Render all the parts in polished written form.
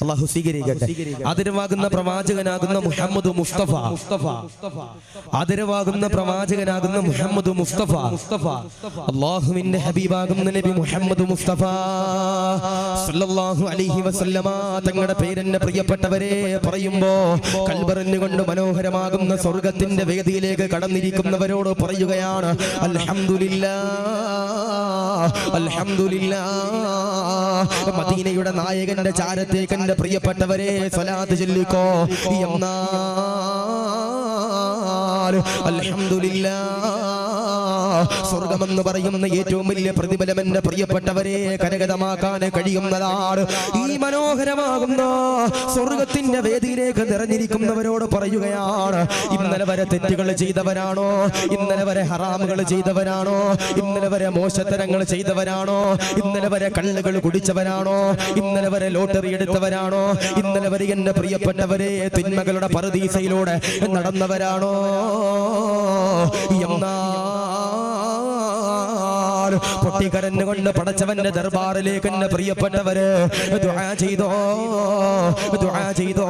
അല്ലാഹു സ്വീകരിക്കട്ടെ. ആദരവാകുന്ന പ്രവാചകനാകുന്ന മുഹമ്മദ് മുസ്തഫ, ആദരവാകുന്ന പ്രവാചകനാകുന്ന മുഹമ്മദ് മുസ്തഫ, അല്ലാഹുവിന്റെ ഹബീബാകുന്ന നബി മുഹമ്മദ് മുസ്തഫ സല്ലല്ലാഹു അലൈഹി വസല്ലമ തങ്ങളുടെ പേരെന്നെ പ്രിയപ്പെട്ടവരെ പറയുമ്പോ കൽബറിഞ്ഞുകൊണ്ട് മനോഹരമാകുന്ന സ്വർഗത്തിന്റെ വേദിയിലേക്ക് കടന്നിരിക്കുന്നവരോട് പറയുകയാണ് അൽഹംദുലില്ലാഹ്, അൽഹംദുലില്ലാഹ്. മദീനയുടെ നായകന്റെ ചാരത്തേക്ക് എന്റെ പ്രിയപ്പെട്ടവരെ സ്വലാത്ത് ചൊല്ലിക്കോ. അൽഹംദുലില്ലാഹ്, സ്വർഗമെന്ന് പറയുന്ന ഏറ്റവും വലിയ പ്രതിഫലം എന്റെ പ്രിയപ്പെട്ടവരെ കരഗതമാക്കാൻ കഴിയുന്നതാണ്. ഈ മനോഹരമാകുന്ന സ്വർഗത്തിന്റെ വേദിയിലേക്ക് നിറഞ്ഞിരിക്കുന്നവരോട് പറയുകയാണ്, ഇന്നലെ വരെ തെറ്റുകൾ ചെയ്തവരാണോ, ഇന്നലെ വരെ ഹറാമുകൾ ചെയ്തവരാണോ, ഇന്നലെ വരെ മോശത്തരങ്ങൾ ചെയ്തവരാണോ, ഇന്നലെ വരെ കള്ളുകൾ കുടിച്ചവരാണോ, ഇന്നലെ വരെ ലോട്ടറി എടുത്തവരാണോ, ഇന്നലെ വരെ എന്റെ പ്രിയപ്പെട്ടവരെ തിന്മകളുടെ പറുദീസയിലൂടെ നടന്നവരാണോ, പൊട്ടിക്കരഞ്ഞുകൊണ്ട് പടച്ചവന്റെ ദർബാറിലേക്ക് എന്നെ പ്രിയപ്പെട്ടവര് ദുആ ചെയ്തോ, ദുആ ചെയ്തോ.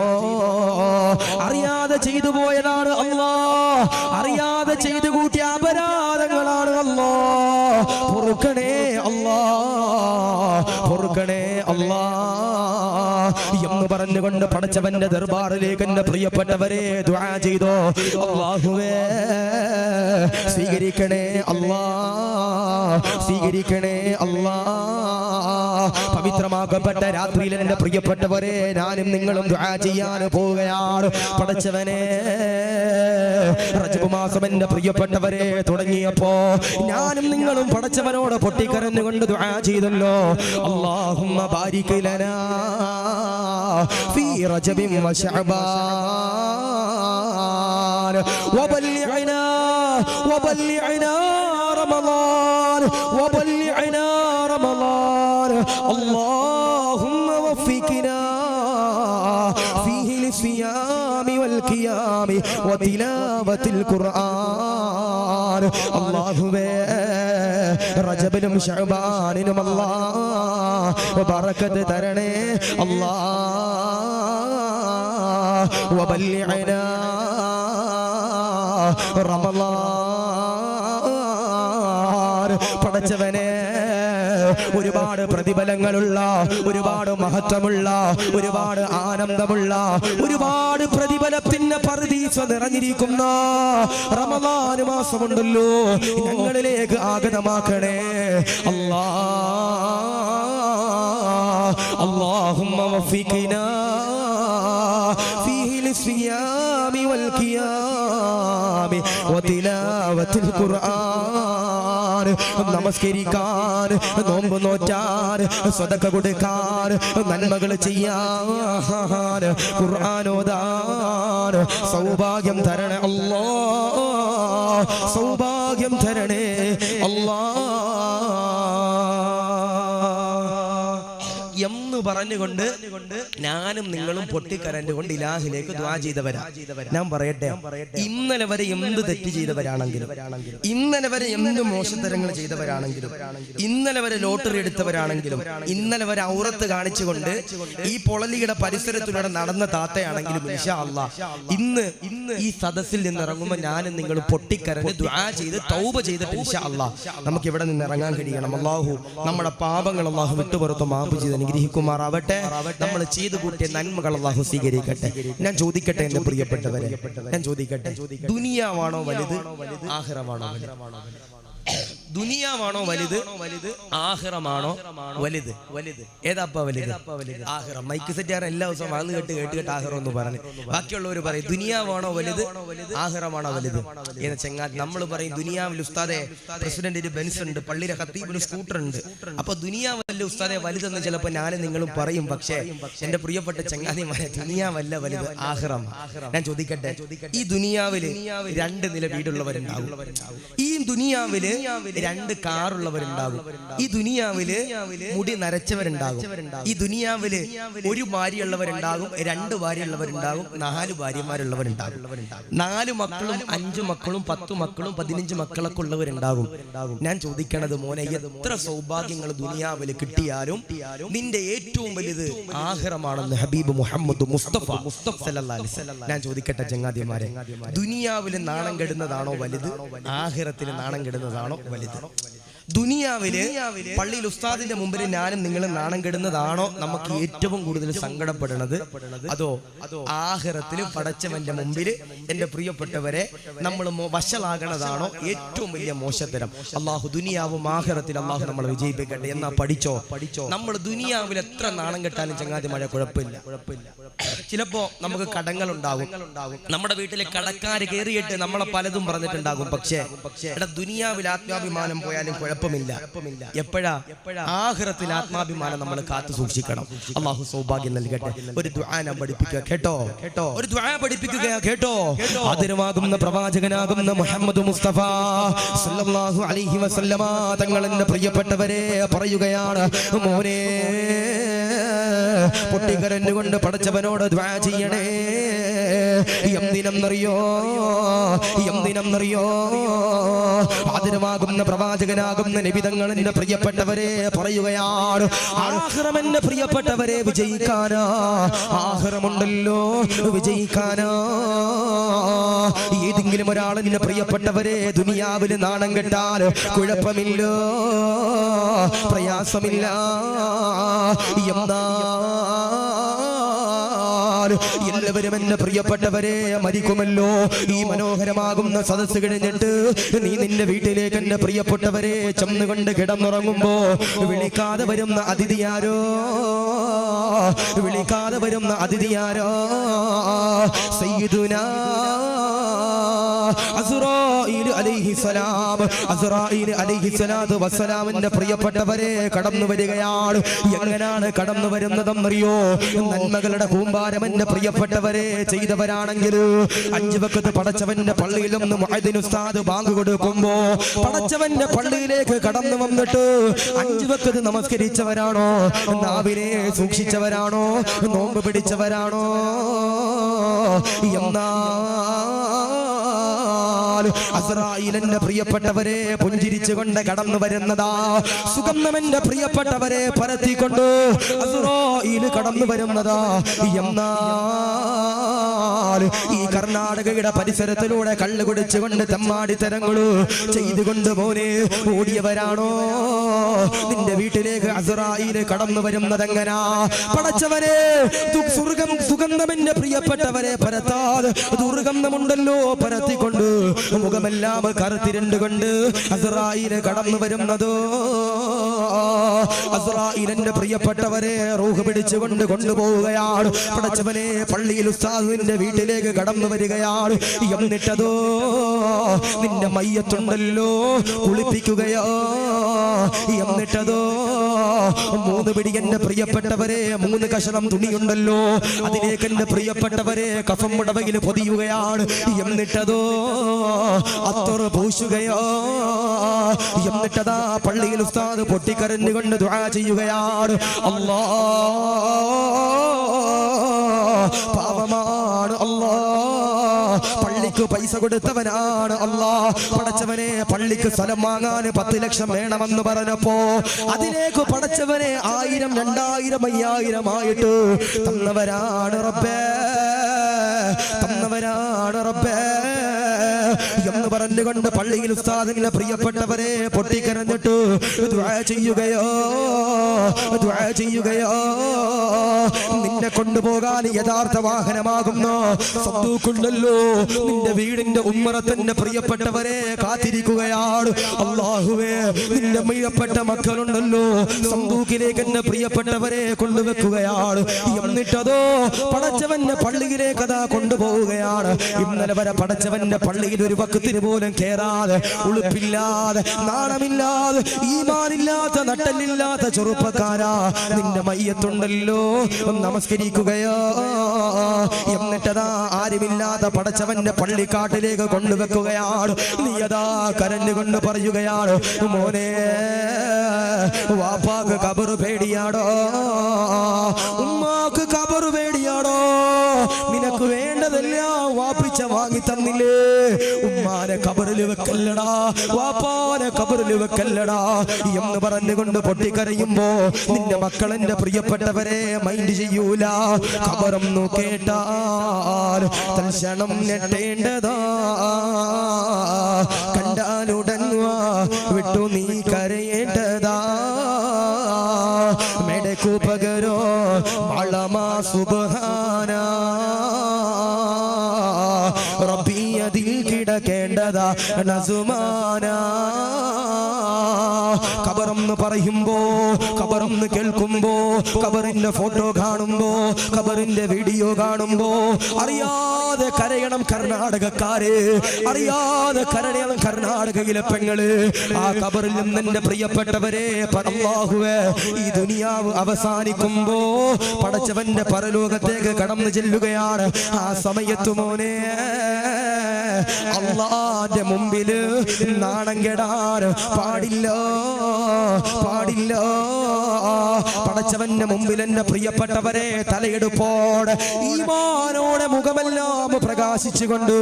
അറിയാതെ ചെയ്തു പോയതാണ് അല്ലാഹ്, അറിയാതെ ചെയ്തു കൂട്ടിയ അപരാധങ്ങളാണ് അല്ലാഹ്. പൊറുക്കണേ അല്ലാഹ്, പൊറുക്കണേ അല്ലാഹ് എന്ന് പറഞ്ഞുകൊണ്ട് പടച്ചവന്റെ ദർബാറിലേക്ക് എന്റെ പ്രിയപ്പെട്ടവരെ ദുആ ചെയ്തോ. അല്ലാഹുവേ സ്വീകരിക്കണേ അല്ലാഹ്, സ്വീകരിക്കണേ അല്ലാഹ്. പവിത്രമാക്കപ്പെട്ട രാത്രിയിൽ എന്റെ പ്രിയപ്പെട്ടവരെ ഞാനും നിങ്ങളും ദുആ ചെയ്യാൻ പോവുകയാണ്. പടച്ചവനെ റജബ് മാസം എന്റെ പ്രിയപ്പെട്ടവരെ തുടങ്ങിയപ്പോ ഞാനും നിങ്ങളും പടച്ചവനോട് പൊട്ടിക്കരഞ്ഞുകൊണ്ട് ദുആ ചെയ്തല്ലോ. അല്ലാഹുമ്മ ബാരിക് ലനാ ഫീ റജബിൻ വ ശഅബാൻ വബല്ലിഅനാ വബല്ലിഅനാ رمضان وبلغنا رمضان اللهم وفقنا فيه للصيام والقيام وتلاوة القرآن اللهم റജബിലും ശഅബാനിലും അല്ലാഹ് ബറക്കത്ത് തരണേ അല്ലാഹ് വബല്ലിഅനാ റമളാൻ. പടച്ചവനെ ഒരുപാട് പ്രതിഫലങ്ങളുള്ള, ഒരുപാട് മഹത്വമുള്ള, ഒരുപാട് ആനന്ദമുള്ള, ഒരുപാട് പ്രതിഫലത്തിന്റെ പറുദീസ നിറഞ്ഞിരിക്കുന്ന റമളാൻ മാസമുണ്ടല്ലോ, ഞങ്ങളിലേക്ക് ആഗതമാക്കണേ അല്ലാഹ്. اللهم وفقنا فيه للصيام والقيام وتلاوة القرآن. നമസ്കരിക്കാൻ, നോമ്പ് നോറ്റാൻ, സദഖ കൊടുക്കാൻ, നന്മകൾ ചെയ്യാൻ, ഖുർആൻ ഓതാൻ സൗഭാഗ്യം തരണേ അല്ലാഹ്, സൗഭാഗ്യം തരണേ അല്ലാഹ് എന്ന് പറഞ്ഞുകൊണ്ട് ഞാനും നിങ്ങളും പൊട്ടിക്കരഞ്ഞുകൊണ്ട് ഇലാഹിലേക്ക് ദുആ ചെയ്തവരാ. ഞാൻ പറയട്ടെ, ഇന്നലെ വരെ എന്ത് തെറ്റ് ചെയ്തവരാണെങ്കിലും, ഇന്നലെ വരെ എന്ത് മോശത്തരങ്ങൾ ചെയ്തവരാണെങ്കിലും, ഇന്നലെ വരെ ലോട്ടറി എടുത്തവരാണെങ്കിലും, ഇന്നലെ വരെ ഔറത്ത് കാണിച്ചുകൊണ്ട് ഈ പൊളലിയുടെ പരിസരത്തിലൂടെ നടന്ന താത്തയാണെങ്കിലും ഇൻഷാ അല്ലാഹ് ഇന്ന് ഈ സദസ്സിൽ നിന്ന് ഇറങ്ങുമ്പോൾ ഞാനും നിങ്ങളും പൊട്ടിക്കരഞ്ഞ് ദുആ ചെയ്ത് തൗബ ചെയ്തിട്ട് ഇൻഷാ അല്ലാഹ് നമുക്ക് ഇവിടെ നിന്ന് ഇറങ്ങാൻ കഴിയണം. അല്ലാഹു നമ്മുടെ പാപങ്ങൾ അല്ലാഹു വിട്ടുപുറത്ത് മാപ്പ് ചെയ്ത് അനുഗ്രഹിക്കുമാറാവട്ടെ. നമ്മൾ ചെയ്തു കൂട്ടിയ നന്മകൾ അല്ലാഹു സ്വീകരിക്കട്ടെ. ഞാൻ ചോദിക്കട്ടെ എന്റെ പ്രിയപ്പെട്ടവരെ, ഞാൻ ചോദിക്കട്ടെ, ദുനിയാവാണോ വലുത്, ആഖിറമാണോ വലുത്? ദുനിയാവാണോ വലുത്, ആഖിറമാണോ വലുത്? ഏതാപ്പാ വലുത്? ആഖിറം. മൈക്ക് സെറ്റാറ് എല്ലാ ദിവസവും വാങ്ങ് കേട്ട് ആഖിറം എന്ന് പറഞ്ഞു. ബാക്കിയുള്ളവർ പറയും ദുനിയാവാണോ വലുത്, ആഖിറമാണോ വലുത് എന്ന ചെങ്ങാതി. നമ്മൾ പറയും ദുനിയാവിൽ ഉസ്താദെ പ്രസിഡന്റിന് ബെൻസ് ഉണ്ട്, പള്ളിയിലെ ഖത്തീബിന് സ്കൂട്ടർ ഉണ്ട്, അപ്പൊ ദുനിയാവല്ല ഉസ്താദെ വലുതെന്ന് ചിലപ്പോൾ ഞാനും നിങ്ങളും പറയും. പക്ഷേ എന്റെ പ്രിയപ്പെട്ട ചെങ്ങാതിമാരെ, ദുനിയാവല്ല വലുത്, ആഖിറം. ഞാൻ ചോദിക്കട്ടെ, ഈ ദുനിയാവില് രണ്ട് നില വീടുള്ളവരുണ്ടാവും. ഈ ദുനിയാവില് 2 കാറുള്ളവരുണ്ടാകും. ഈ ദുനിയാവില് മുടി നരച്ചവരുണ്ടാകും. ഈ ദുനിയാവില് 1 ഭാര്യയുള്ളവരുണ്ടാകും, 2 ഭാര്യയുള്ളവരുണ്ടാകും, 4 ഭാര്യമാരുള്ളവരുണ്ടാകും, 4 മക്കളും 5 മക്കളും 10 മക്കളും 15 മക്കളൊക്കെ ഉള്ളവരുണ്ടാകും. ഞാൻ ചോദിക്കണത് മോനെ, എത്ര സൗഭാഗ്യങ്ങൾ ദുനിയാവില് കിട്ടിയാലും നിന്റെ ഏറ്റവും വലുത് ആഖിറമാണെന്ന് ഹബീബ് മുഹമ്മദ് മുസ്തഫ സല്ലല്ലാഹു അലൈഹി വസല്ലം. ഞാൻ ചോദിക്കട്ടെ ചങ്ങാതിമാരെ, ദുനിയാവില് നാണം കെടുന്നതാണോ വലുത്, ആഖിറത്തിൽ നാണം കെടുന്നതാണോ വലുത്? ദുനിയാവില് പള്ളിയിൽ ഉസ്താദിന്റെ മുമ്പിൽ ഞാനും നിങ്ങളും നാണം കെടുന്നതാണോ നമുക്ക് ഏറ്റവും കൂടുതൽ സങ്കടപ്പെടുന്നത്? അതോ ആഖിറത്തിൽ പടച്ചവന്റെ മുമ്പിൽ എന്റെ പ്രിയപ്പെട്ടവരെ നമ്മൾ വശലാകണതാണോ ഏറ്റവും വലിയ മോശത്തരം? അള്ളാഹു ദുനിയാവും ആഖിറത്തിൽ അള്ളാഹു നമ്മളെ വിജയിപ്പിക്കട്ടെ. എന്നാ പഠിച്ചോ, നമ്മൾ ദുനിയാവിൽ എത്ര നാണം കെട്ടാലും ചങ്ങാതിമാരെ കുഴപ്പമില്ല. ചിലപ്പോ നമുക്ക് കടങ്ങൾ ഉണ്ടാകും, നമ്മുടെ വീട്ടിലെ കടക്കാര് കയറിയിട്ട് നമ്മളെ പലതും പറഞ്ഞിട്ടുണ്ടാകും. പക്ഷേ ദുനിയാവിൽ ആത്മാഭിമാനം പോയാലും കുഴപ്പമില്ല. എപ്പോഴാ? ആഖിറത്തിൽ ആത്മാഭിമാനം നമ്മൾ കാത്തു സൂക്ഷിക്കണം. അള്ളാഹു സൗഭാഗ്യം നൽകട്ടെ. ഒരു ദുആ ഞാൻ പഠിപ്പിക്കുക കേട്ടോ, ഒരു ദുആ പഠിപ്പിക്കുക കേട്ടോ. ആദരവാകുന്ന പ്രവാചകനാകുന്ന മുഹമ്മദ് മുസ്തഫ സല്ലല്ലാഹു അലൈഹി വസല്ലമ തങ്ങൾ എന്റെ പ്രിയപ്പെട്ടവരെ പറയുകയാണ്, മോനെ പൊട്ടിക്കരഞ്ഞുകൊണ്ട് പടച്ചവനോട് ദുആ ചെയ്യണേ. എന്തിനെന്നറിയോ? ആദരവാകുന്ന പ്രവാചകനാകുന്ന നബി തങ്ങൾ എന്റെ പ്രിയപ്പെട്ടവരെ പറയുകയാണ്, ആഖിറമെന്റെ പ്രിയപ്പെട്ടവരെ വിജയിക്കാനാ, ആഖിറമുണ്ടല്ലോ വിജയിക്കാനാ. ഏതെങ്കിലും ഒരാൾ എന്റെ പ്രിയപ്പെട്ടവരെ ദുനിയാവിൽ നാണം കെട്ടാൽ കുഴപ്പമില്ല, പ്രയാസമില്ല. എല്ലാവരും എന്റെ പ്രിയപ്പെട്ടവരെ മരിക്കുമല്ലോ. ഈ മനോഹരമാകുന്ന സദസ്സ് കഴിഞ്ഞിട്ട് നീ നിന്റെ വീട്ടിലേക്ക് എന്റെ പ്രിയപ്പെട്ടവരെ ചെന്നുകൊണ്ട് കിടന്നുറങ്ങുമ്പോ വിളിക്കാതെ വരുന്ന അതിഥിയാരോ? വിളിക്കാതെ വരുന്ന അതിഥിയാരോ? സയ്യിദുനാ അസ്റായീൽ അലൈഹിസ്സലാം. അസ്റായീൽ അലൈഹിസ്സലാത്തു വസ്സലാമിന്റെ പ്രിയപ്പെട്ടവരെ കടന്നു വരികയാണ്. എങ്ങനെയാണ് കടന്നു വരുന്നതെന്നറിയോ? നന്മകളുടെ കൂമ്പാരം എന്റെ പ്രിയപ്പെട്ടവരെ ചെയ്തവരാണെങ്കിൽ 5 വഖത്ത് പടച്ചവന്റെ പള്ളിയിൽ നിന്ന് മുഅദ്ദിൻ ഉസ്താദ് ബാങ്ക് കൊടുക്കുമ്പോ പടച്ചവന്റെ പള്ളിയിലേക്ക് കടന്നു വന്നിട്ട് 5 വഖത്ത് നമസ്കരിച്ചവരാണോ? നാവിനെ സൂക്ഷിച്ചവരാണോ? നോമ്പ് പിടിച്ചവരാണോ? അസ്റായീലിന്റെ പ്രിയപ്പെട്ടവരെ പുഞ്ചിരിച്ചുകൊണ്ട് കടന്നു വരുന്നതാ. സുഗന്ധമെന്റെ പ്രിയപ്പെട്ടവരെ പരത്തിക്കൊണ്ട് അസ്റായീൽ കടന്നു വരുന്നതാ. എന്നാൽ ഈ കർണാടകയുടെ പരിസരത്തിലൂടെ കള്ളു കുടിച്ചുകൊണ്ട് തെമ്മാടിത്തരങ്ങള് ചെയ്തുകൊണ്ട് മോനെ ഓടിയവരാണോ? നിന്റെ വീട്ടിലേക്ക് അസ്റായീൽ കടന്നു വരുന്നതെങ്ങനാ? പടച്ചവനെ, സുഗന്ധമെന്റെ പ്രിയപ്പെട്ടവരെ പരത്താതെ ദുർഗന്ധമുണ്ടല്ലോ പരത്തിക്കൊണ്ട് മുഖമെല്ലാം കറുത്തിരണ്ടുകൊണ്ട് അസ്റായീൽ കടന്നു വരുന്നതോ. അസ്റായീലിന്റെ പ്രിയപ്പെട്ടവരെ റൂഹ് പിടിച്ചുകൊണ്ട് കൊണ്ടുപോവുകയാണ്. പടച്ചവനെ, പള്ളിയിൽ ഉസ്താദിന്റെ വീട്ടിലേക്ക് കടന്നു വരികയാണ്. എന്നിട്ടതോ നിന്റെ മയ്യത്തുണ്ടല്ലോ കുളിപ്പിക്കുകയോ. എന്നിട്ടതോ 3 പിടി എന്റെ പ്രിയപ്പെട്ടവരെ 3 കഷണം തുണിയുണ്ടല്ലോ അതിലേക്ക് എന്റെ പ്രിയപ്പെട്ടവരെ കഫം മുടവയിൽ പൊതിയുകയാണ്. എന്നിട്ടതോ അത്തറ് പൂശുകയോ. എന്നിട്ടതാ പള്ളിയിൽ ഉസ്താദ് പൊട്ടിക്കരഞ്ഞുകൊണ്ട് ദുആ ചെയ്യുകയാണ്. അല്ലാഹ് പാവമാണ് അല്ലാഹ്, പള്ളിക്ക് പൈസ കൊടുത്തവനാണ് അല്ലാഹ്. പടച്ചവനെ, പള്ളിക്ക് സ്ഥലം വാങ്ങാൻ 10 ലക്ഷം വേണമെന്ന് പറഞ്ഞപ്പോ അതിലേക്ക് പടച്ചവനെ 1000 2000 5000 ആയിട്ട് തന്നവരാണ് റബ്ബേ, തന്നവരാണ് റബ്ബേ എന്ന് പറഞ്ഞുകൊണ്ട് പള്ളിയിൽ ഉസ്താദിന്റെ പ്രിയപ്പെട്ടവരെ പൊട്ടിക്കരഞ്ഞിട്ട് ദുആ ചെയ്യുകയോ, ദുആ ചെയ്യുകയോ. നിന്നെ കൊണ്ടുപോകാൻ യഥാർത്ഥ വാഹനമാകുന്ന സദ്ദൂഖുണ്ടല്ലോ നിന്റെ വീടിന്റെ ഉമ്മറത്തിന്റെ പ്രിയപ്പെട്ടവരെ കാത്തിരിക്കുകയാണ്. അല്ലാഹുവേ, നിന്റെ പ്രിയപ്പെട്ട മക്കളുണ്ടല്ലോ സദ്ദൂഖിലേക്ക് എന്റെ പ്രിയപ്പെട്ടവരെ കൊണ്ടുവെക്കുകയാണ്. എന്നിട്ടതോ പടച്ചവന്റെ പള്ളിയിലേക്ക് അതാ കൊണ്ടുപോവുകയാണ്. ഇന്നലെ വരെ പടച്ചവന്റെ പള്ളിയിൽ ഒരു വഖത്തിന് പോലും കേറാതെ, ഉളുപ്പില്ലാതെ, നാണമില്ലാതെ, ഈമാനില്ലാത്ത, നട്ടലില്ലാത്ത ചെറുപ്പക്കാരാ നിന്റെ മയ്യത്തുണ്ടല്ലോ നമസ്കരിക്കുകയോ. എന്നിട്ടതാ ആരുമില്ലാത്ത പടച്ചവന്റെ പള്ളിക്കാട്ടിലേക്ക് കൊണ്ടുവെക്കുകയാണ്. നീ അതാ കരഞ്ഞുകൊണ്ട് പറയുകയാണ്, മോനെ വാപ്പാക്ക് ഖബർ പേടിയാടോ, ഉമ്മാക്ക് ഖബർ പേടിയാടോ, നിനക്ക് വേണ്ടതെല്ലാം വാപ്പിച്ച വാങ്ങി തന്നില്ലേ, ഉമ്മാനെ ഖബറിൽ വെക്കല്ലടാ, വാപ്പാനെ ഖബറിൽ വെക്കല്ലടാ എന്ന് പറഞ്ഞുകൊണ്ട് പൊട്ടിക്കരയുമ്പോ നിന്റെ മക്കൾ എന്റെ പ്രിയപ്പെട്ടവരെ മൈൻഡ് ചെയ്യൂല. ഖബറൊന്നു കേട്ടാൽ തൽക്ഷണം ഞെട്ടേണ്ടതാ, കണ്ടാലുടൻ വിട്ടു നീ കരയേണ്ടതാ. മെടക്കു പകരോ മളമാ സുബ്ഹാന റബ്ബി അതിൽ കിടക്കേണ്ടതാ നസുമാന. ഖബറെന്ന് പറയുമ്പോ, ഖബറെന്ന് കേൾക്കുമ്പോ, ഖബറിന്റെ ഫോട്ടോ കാണുമ്പോ, ഖബറിന്റെ വീഡിയോ കാണുമ്പോ അറിയാതെ കരയണം കർണാടകക്കാര്, അറിയാതെ കരയണം കർണാടകയിലെ പെങ്ങള്. ആ ഖബറിൽ നിന്ന് എന്റെ പ്രിയപ്പെട്ടവരെ അല്ലാഹുവേ, ഈ ദുനിയാവ് അവസാനിക്കുമ്പോ പടച്ചവന്റെ പരലോകത്തേക്ക് കടന്നു ചെല്ലുകയാണ്. ആ സമയത്ത് മോനെ അല്ലാഹുവിന്റെ മുമ്പിൽ നാണം കെടാൻ പാടില്ല, പാടില്ല. പടച്ചവന്റെ മുമ്പിൽ എന്റെ പ്രിയപ്പെട്ടവരെ തലയെടുപ്പോടെ ഈമാനോടെ മുഖമെല്ലാം പ്രകാശിച്ചുകൊണ്ട്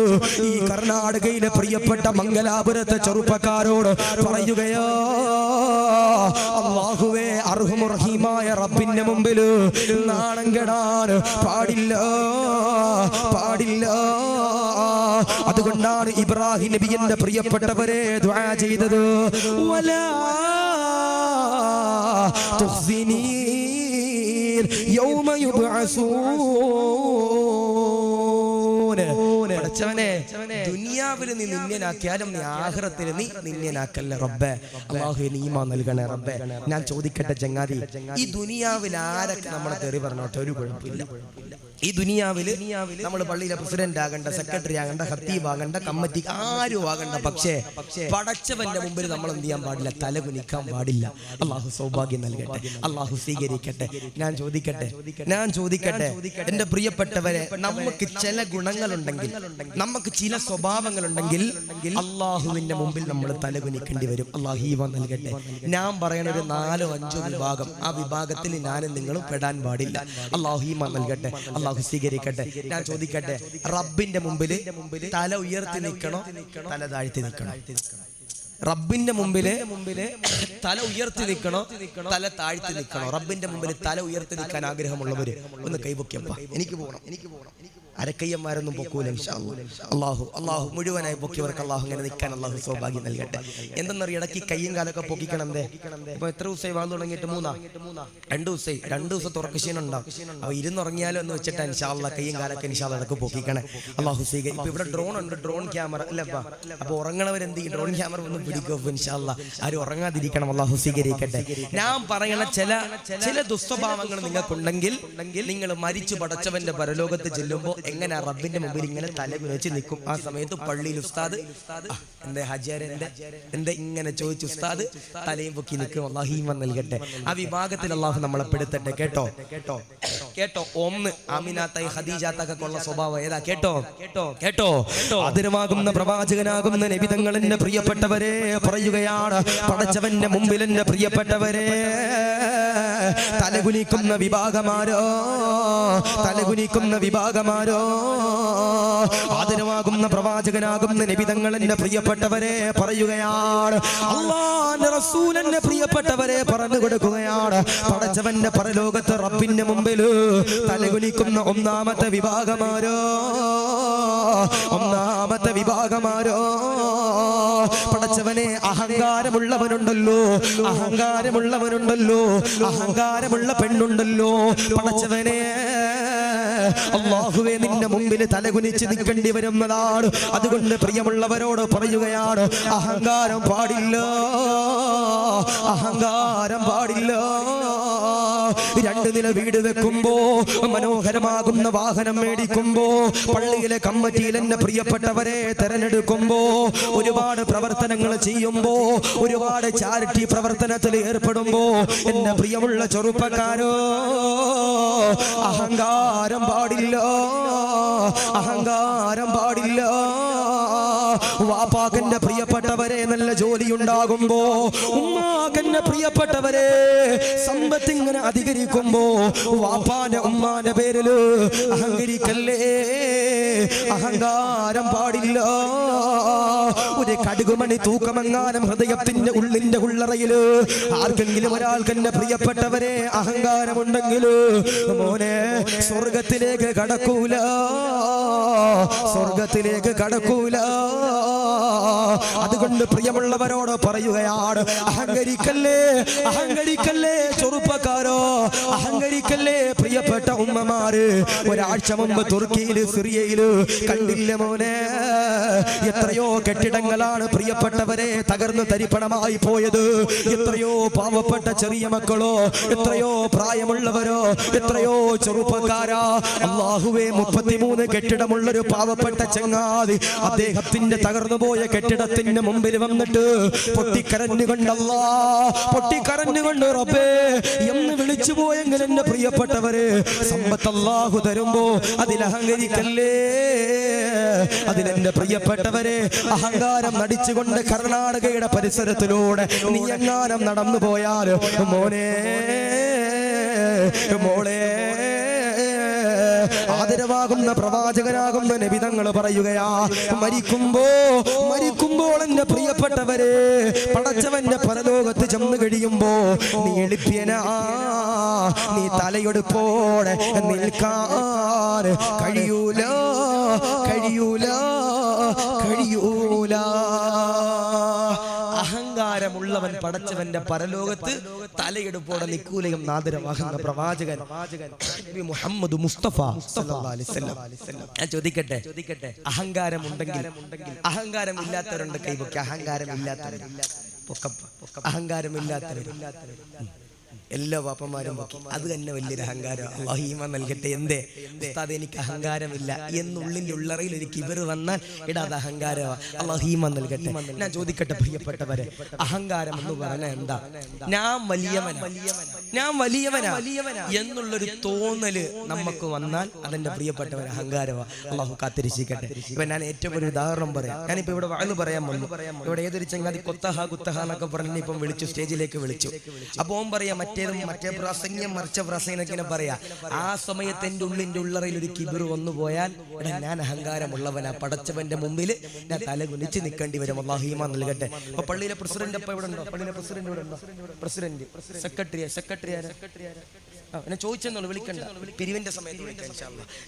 ഈ കർണാടകയിലെ പ്രിയപ്പെട്ട മംഗലാപുരത്തെ ചെറുപ്പക്കാരോട് പറയുകയോ, അല്ലാഹുവേ അർഹമുർ റഹീമായ റബ്ബിന്റെ മുമ്പിൽ നാണം കെടാൻ പാടില്ല, പാടില്ല. അതുകൊണ്ടാണ് ഇബ്രാഹിം നബിയുടെ പ്രിയപ്പെട്ടവരെ ദുആ ചെയ്തത്, വലാ തുഖ്സിനി യൗമ യുബ്അസൂൻ. പടച്ചവനെ, ദുനിയാവിൽ നീ നിന്യനാക്കിയാലും നീ ആഖിറത്തിൽ നീ നിന്യനാക്കല്ലേ റബ്ബേ. അല്ലാഹുവേ നീ ഈമാൻ നൽകണേ റബ്ബേ. ഞാൻ ചോദിക്കട്ടെ ചങ്ങാതി, ഈ ദുനിയാവിൽ ആരൊക്കെ നമ്മളെ തെറി പറഞ്ഞോട്ടെ, ഒരു കുഴപ്പമില്ല. ഈ ദുനിയാവില് നമ്മൾ പള്ളിയിലെ പ്രസിഡന്റ് ആകണ്ട, സെക്രട്ടറി ആകണ്ട, ഖത്തീബ് ആകണ്ട, കമ്മിറ്റി ആരും ആകണ്ട, പക്ഷേ പടച്ചവന്റെ മുമ്പിൽ നമ്മൾ എന്ത് ചെയ്യാൻ പാടില്ല, തല കുനിക്കാൻ പാടില്ല. അള്ളാഹു സൗഭാഗ്യം നൽകട്ടെ, അള്ളാഹു സ്വീകരിക്കട്ടെ. ഞാൻ ചോദിക്കട്ടെ എന്റെ പ്രിയപ്പെട്ടവരെ, നമുക്ക് ചില ഗുണങ്ങളുണ്ടെങ്കിൽ, നമുക്ക് ചില സ്വഭാവങ്ങളുണ്ടെങ്കിൽ അള്ളാഹുവിന്റെ മുമ്പിൽ നമ്മൾ തല കുനിക്കേണ്ടി വരും. അള്ളാഹു ഈമാൻ നൽകട്ടെ. ഞാൻ പറയണ ഒരു 4-5 വിഭാഗം, ആ വിഭാഗത്തിൽ ഞാനും നിങ്ങളും പെടാൻ പാടില്ല. അള്ളാഹു ഈമാൻ നൽകട്ടെ, അള്ളാഹു സ്വീകരിക്കട്ടെ. ഞാൻ ചോദിക്കട്ടെ, റബ്ബിന്റെ മുമ്പിൽ തല ഉയർത്തി നിൽക്കണോ, തല താഴ്ത്തി നിൽക്കണോ? റബ്ബിന്റെ മുമ്പില് തല ഉയർത്തി നിൽക്കണോ, തല താഴ്ത്തി നിൽക്കണോ? റബ്ബിന്റെ മുമ്പിൽ തല ഉയർത്തി നിൽക്കാൻ ആഗ്രഹമുള്ളവര് ഒന്ന് കൈപൊക്കിയപ്പ, എനിക്ക് പോകണം. അരക്കയ്യന്മാരൊന്നും പൊക്കൂല ഇൻഷാ അല്ലാഹ്. അള്ളാഹു മുഴുവനായി പൊക്കിയവർക്ക് അള്ളാഹു അങ്ങനെ നിൽക്കാൻ അള്ളാഹു സൗഭാഗ്യം നൽകട്ടെ. എന്തെന്നറിയ, ഇടയ്ക്ക് കയ്യും കാലൊക്കെ പൊക്കിക്കണം. ഇപ്പൊ എത്ര ദിവസമായി വാങ്ങി തുടങ്ങിയിട്ട്? 2 ദിവസമായി. 2 ദിവസം തുറക്കശീനം ഉണ്ടാവും. അപ്പൊ ഇരുന്നുറങ്ങിയാലോ എന്ന് വെച്ചിട്ട് ഇൻഷാ അല്ലാഹ് കയ്യും കാലൊക്കെ ഇൻഷാ അല്ലാഹ് ഇടയ്ക്ക് പൊക്കിക്കണേ. അള്ളാഹു സ്വീകരിക്കും. ഇപ്പൊ ഇവിടെ ഡ്രോൺ ഉണ്ട്, ഡ്രോൺ ക്യാമറ അല്ലപ്പാ. അപ്പൊ ഉറങ്ങണവരെന്ത് ചെയ്യും, ഡ്രോൺ ക്യാമറ ഒന്നും പിടിക്കും ഇൻഷാ അല്ലാഹ്. ആരും ഉറങ്ങാതിരിക്കണം. അള്ളാഹു സ്വീകരിക്കട്ടെ. ഞാൻ പറയണ ചില ദുസ്വഭാവങ്ങൾ നിങ്ങൾക്കുണ്ടെങ്കിൽ നിങ്ങൾ മരിച്ചു പടച്ചവന്റെ പരലോകത്ത് ചെല്ലുമ്പോ എങ്ങനെ റബ്ബിന്റെ മുമ്പിൽ ഇങ്ങനെ തല കുനിച്ച് നിൽക്കും. ആ സമയത്ത് പള്ളിയിൽ ഉസ്താദ് എന്റെ ഹജാരന്റെ എന്താ ഇങ്ങനെ ചോദിച്ചു, ഉസ്താദ് തലയും പൊക്കി നിൽക്കും. അല്ലാഹു ഈമാൻ നൽകട്ടെ. ആ വിഭാഗത്തിൽ അല്ലാഹു നമ്മളെ പെടുത്തട്ടെ. കേട്ടോ 1 ആമിനാത്തായി ഖദീജാത്തൊക്കെ ഉള്ള സ്വഭാവം ഏതാ? കേട്ടോ അതിരമാകുന്ന പ്രവാചകനാകുന്ന നബി തങ്ങൾ എന്റെ പ്രിയപ്പെട്ടവരെ പറയുകയാണ്, പടച്ചവന്റെ മുമ്പിൽ എന്റെ പ്രിയപ്പെട്ടവരെ തലകുനിക്കുന്ന വിഭാഗമാരോ ആദരവാകുന്ന പ്രവാചകനാകുന്ന നബി തങ്ങൾ എന്റെ പ്രിയപ്പെട്ടവരെ പറയുകയാണ്, അല്ലാഹുവിന്റെ റസൂലിന്റെ പ്രിയപ്പെട്ടവരെ പറഞ്ഞു കൊടുക്കുകയാണ്, പടച്ചവന്റെ പരലോകത്ത് റബ്ബിന്റെ മുമ്പിൽ തലകുനിക്കുന്ന ഒന്നാമത്തെ വിഭാഗമാരോ പടച്ചവനെ അഹങ്കാരമുള്ളവനുണ്ടല്ലോ, അഹങ്കാരമുള്ള പെണ്ണുണ്ടല്ലോ. പടച്ചവനെ അല്ലാഹുവേ നിന്റെ മുമ്പിൽ തലകുനിച്ച് നിൽക്കേണ്ടി വരുന്നതാണ്. അതുകൊണ്ട് പ്രിയമുള്ളവരോട് പറയുകയാണ്, അഹങ്കാരം പാടില്ല. 2 നില വീട് വെക്കുമ്പോ, മനോഹരമാകുന്ന വാഹനം മേടിക്കുമ്പോ, പള്ളിയിലെ കമ്മിറ്റിയിൽ എന്റെ പ്രിയപ്പെട്ടവരെ തെരഞ്ഞെടുക്കുമ്പോ, ഒരുപാട് പ്രവർത്തനങ്ങൾ ചെയ്യുമ്പോ, ഒരുപാട് ചാരിറ്റി പ്രവർത്തനത്തിൽ ഏർപ്പെടുമ്പോ, എന്റെ പ്രിയമുള്ള ചെറുപ്പക്കാരോ അഹങ്കാരം പാടില്ല, അഹങ്കാരം പാടില്ല. വാപ്പാക്കന്റെ പ്രിയപ്പെട്ടവരെ നല്ല ജോലി ഉണ്ടാകുമ്പോ, ഉമ്മാക്കന്റെ പ്രിയപ്പെട്ടവരെ സമ്പത്ത് ഇങ്ങനെ അധികരിക്കുമ്പോ വാപ്പാന്റെ ഉമ്മാന്റെ പേരില് അഹങ്കരിക്കല്ലേ, അഹങ്കാരം പാടില്ല. ഒരു കടുകുമണി തൂക്കമെങ്ങാനും ഹൃദയത്തിന്റെ ഉള്ളിന്റെ ഉള്ളറയില് ആർക്കെങ്കിലും ഒരാൾക്ക് എന്റെ പ്രിയപ്പെട്ടവരെ അഹങ്കാരമുണ്ടെങ്കിൽ മോനെ സ്വർഗത്തിലേക്ക് കടക്കൂല, സ്വർഗത്തിലേക്ക് കടക്കൂല. അതുകൊണ്ട് പ്രിയമുള്ളവരോട് പറയുകയാണ്, അഹങ്കരിക്കല്ലേ, അഹങ്കരിക്കല്ലേ ചെറുപ്പക്കാരോ, അഹങ്കരിക്കല്ലേ പ്രിയപ്പെട്ട ഉമ്മമാര്. ഒരാഴ്ച മുമ്പ് തുർക്കിയില് സിറിയയില് കണ്ടില്ല മോനെ, എത്രയോ കെട്ടിടങ്ങളാണ് പ്രിയപ്പെട്ടവരെ തകർന്ന് തരിപ്പണമായി പോയത്. എത്രയോ പാവപ്പെട്ട ചെറിയ മക്കളോ, എത്രയോ പ്രായമുള്ളവരോ, എത്രയോ ചെറുപ്പക്കാരാ. അല്ലാഹുവേ, 33 കെട്ടിടമുള്ളൊരു പാവപ്പെട്ട ചങ്ങാതി അദ്ദേഹത്തിന്റെ തകർന്നുപോയ കെട്ടിടത്തിന്റെ മുമ്പിൽ വന്നിട്ട് പൊട്ടിക്കരഞ്ഞുകൊണ്ടല്ലാ, പൊട്ടിക്കരഞ്ഞുകൊണ്ട് റബ്ബേ എന്ന് വിളിച്ചു പോയെങ്കിൽ എന്റെ പ്രിയപ്പെട്ടവര് സമ്പത്ത് അല്ലാഹു തരുമ്പോ അതിൽ അഹങ്കരിക്കല്ലേ. അതിലെന്റെ പ്രിയപ്പെട്ടവരെ അഹങ്കാരം നടിച്ചുകൊണ്ട് കർണാടകയുടെ പരിസരത്തിലൂടെ നീ എങ്ങാനും നടന്നു പോയാൽ മോനെ മോളെ, ആദരവാകുന്ന പ്രവാചകനാകുന്ന നബി തങ്ങൾ പറയുകയാ, മരിക്കുമ്പോൾ എന്റെ പ്രിയപ്പെട്ടവരെ പടച്ചവന്റെ പരലോകത്ത് ചെന്ന് കഴിയുമ്പോ നീ എളിപ്യനാ, നീ തലയെടുപ്പോടെ നിൽക്കാൻ കഴിയൂല, കഴിയൂല, കഴിയൂല. അഹങ്കാരമുള്ളവൻ പടച്ചവന്റെ പരലോകത്ത് തലയെടുപ്പോടെ നിൽക്കൂലയും നാദരമാകുന്ന പ്രവാചകൻ മുഹമ്മദ് മുസ്തഫ സല്ലല്ലാഹു അലൈഹി വസല്ലം. ഞാൻ ചോദിക്കട്ടെ, അഹങ്കാരം ഉണ്ടെങ്കിൽ, അഹങ്കാരം ഇല്ലാത്തവരുണ്ട് കൈവയ്ക്ക്, അഹങ്കാരം ഇല്ലാത്തവർ, അഹങ്കാരം ഇല്ലാത്തവർ എല്ലാ വാപ്പന്മാരും അത് തന്നെ വലിയൊരു അഹങ്കാരം. അല്ലാഹു ഈമാൻ നൽകട്ടെ. എന്തേ ഉസ്താദ് എനിക്ക് അഹങ്കാരമില്ല എന്നുള്ളിൻ്റെ ഉള്ളറയിൽ ഒരു കിബർ വന്നാൽ ഇടാതെ അഹങ്കാരമാണ്. അല്ലാഹു ഈമാൻ നൽകട്ടെ. ഞാൻ ചോദിക്കട്ടെ പ്രിയപ്പെട്ടവരെ, അഹങ്കാരം എന്ന് പറഞ്ഞാൽ എന്താ? ഞാൻ വലിയവനാ, ഞാൻ വലിയവനാ എന്നുള്ളൊരു തോന്നല് നമുക്ക് വന്നാൽ അതെന്റെ പ്രിയപ്പെട്ടവർ അഹങ്കാരമാണ്. അല്ലാഹു കാത്തിരിക്കട്ടെ. ഇപ്പൊ ഞാൻ ഏറ്റവും ഒരു ഉദാഹരണം പറയാം. ഞാനിപ്പോ ഇവിടെ വാഴ്ന്നു പറയാൻ വന്നു. ഇവിടെ ഏതൊരു ചങ്ങാതി കൊത്തഹ കുത്തഹ എന്നൊക്കെ പറഞ്ഞ് ഇപ്പം വിളിച്ചു, സ്റ്റേജിലേക്ക് വിളിച്ചു. അപ്പൊ ഓൻ പറയാം മറ്റേ പ്രസംഗം മറിച്ച പ്രസംഗം പറയാ. ആ സമയത്ത് എന്റെ ഉള്ളിന്റെ ഉള്ളറയിൽ ഒരു കിബിർ വന്നു പോയാൽ ഞാൻ അഹങ്കാരമുള്ളവനാ, പടച്ചവന്റെ മുമ്പിൽ ഞാൻ തല കുനിച്ച് നിൽക്കേണ്ടി വരും. അല്ലാഹു ഈമാൻ നൽകട്ടെ. അപ്പൊ പള്ളിയിലെ പ്രസിഡന്റ് അപ്പൊ ഇവിടെ ഉണ്ടോ? പള്ളിയിലെ പ്രസിഡന്റ് ഇവിടെ ഉണ്ടോ? പ്രസിഡന്റ്, സെക്രട്ടറി എന്നെ ചോദിച്ചെന്നുള്ളു, വിളിക്കണ്ട, പിരിവിന്റെ സമയത്ത് വിളിക്കാം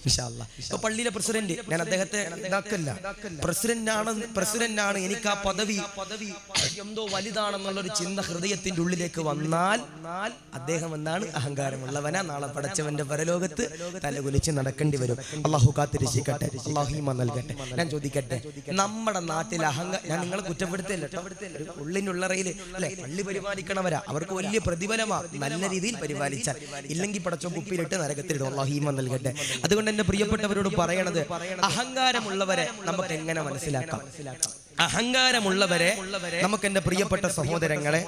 ഇൻഷാ അല്ലാഹ്. ഇപ്പൊ പള്ളിയിലെ പ്രസിഡന്റ്, ഞാൻ അദ്ദേഹത്തെ ഇതാക്കല്ല, പ്രസിഡന്റ് ആണ്. എനിക്ക് ആ പദവി എന്തോ വലുതാണെന്നുള്ളൊരു ചിന്ത ഹൃദയത്തിന്റെ ഉള്ളിലേക്ക് വന്നാൽ അദ്ദേഹം എന്താണ്? അഹങ്കാരമുള്ളവനാ. നാളെ പടച്ചവന്റെ പരലോകത്ത് തലകുലിച്ച് നടക്കേണ്ടി വരും. അല്ലാഹു കാത്തിരിക്കട്ടെ. അല്ലാഹു ഈമാൻ നൽകട്ടെ. ഞാൻ ചോദിക്കട്ടെ, നമ്മുടെ നാട്ടിൽ ഞാൻ നിങ്ങളെ കുറ്റപ്പെടുത്തില്ല, ഉള്ളിന്റെ ഉള്ളറയിൽ അല്ലെ പള്ളി പരിപാലിക്കണവരാ, അവർക്ക് വലിയ പ്രതിഫലമാ നല്ല രീതിയിൽ പരിപാലിച്ചാൽ. ഇല്ലെങ്കിൽ പടച്ചോ കുപ്പിയിലിട്ട് നരകത്തിലിടും. അല്ലാഹു ഈമാൻ നൽകട്ടെ. അതുകൊണ്ട് എന്റെ പ്രിയപ്പെട്ടവരോട് പറയണത്, അഹങ്കാരമുള്ളവരെ നമുക്ക് എങ്ങനെ മനസ്സിലാക്കാം? അഹങ്കാരമുള്ളവരെ നമുക്ക് എന്റെ പ്രിയപ്പെട്ട സഹോദരങ്ങളെ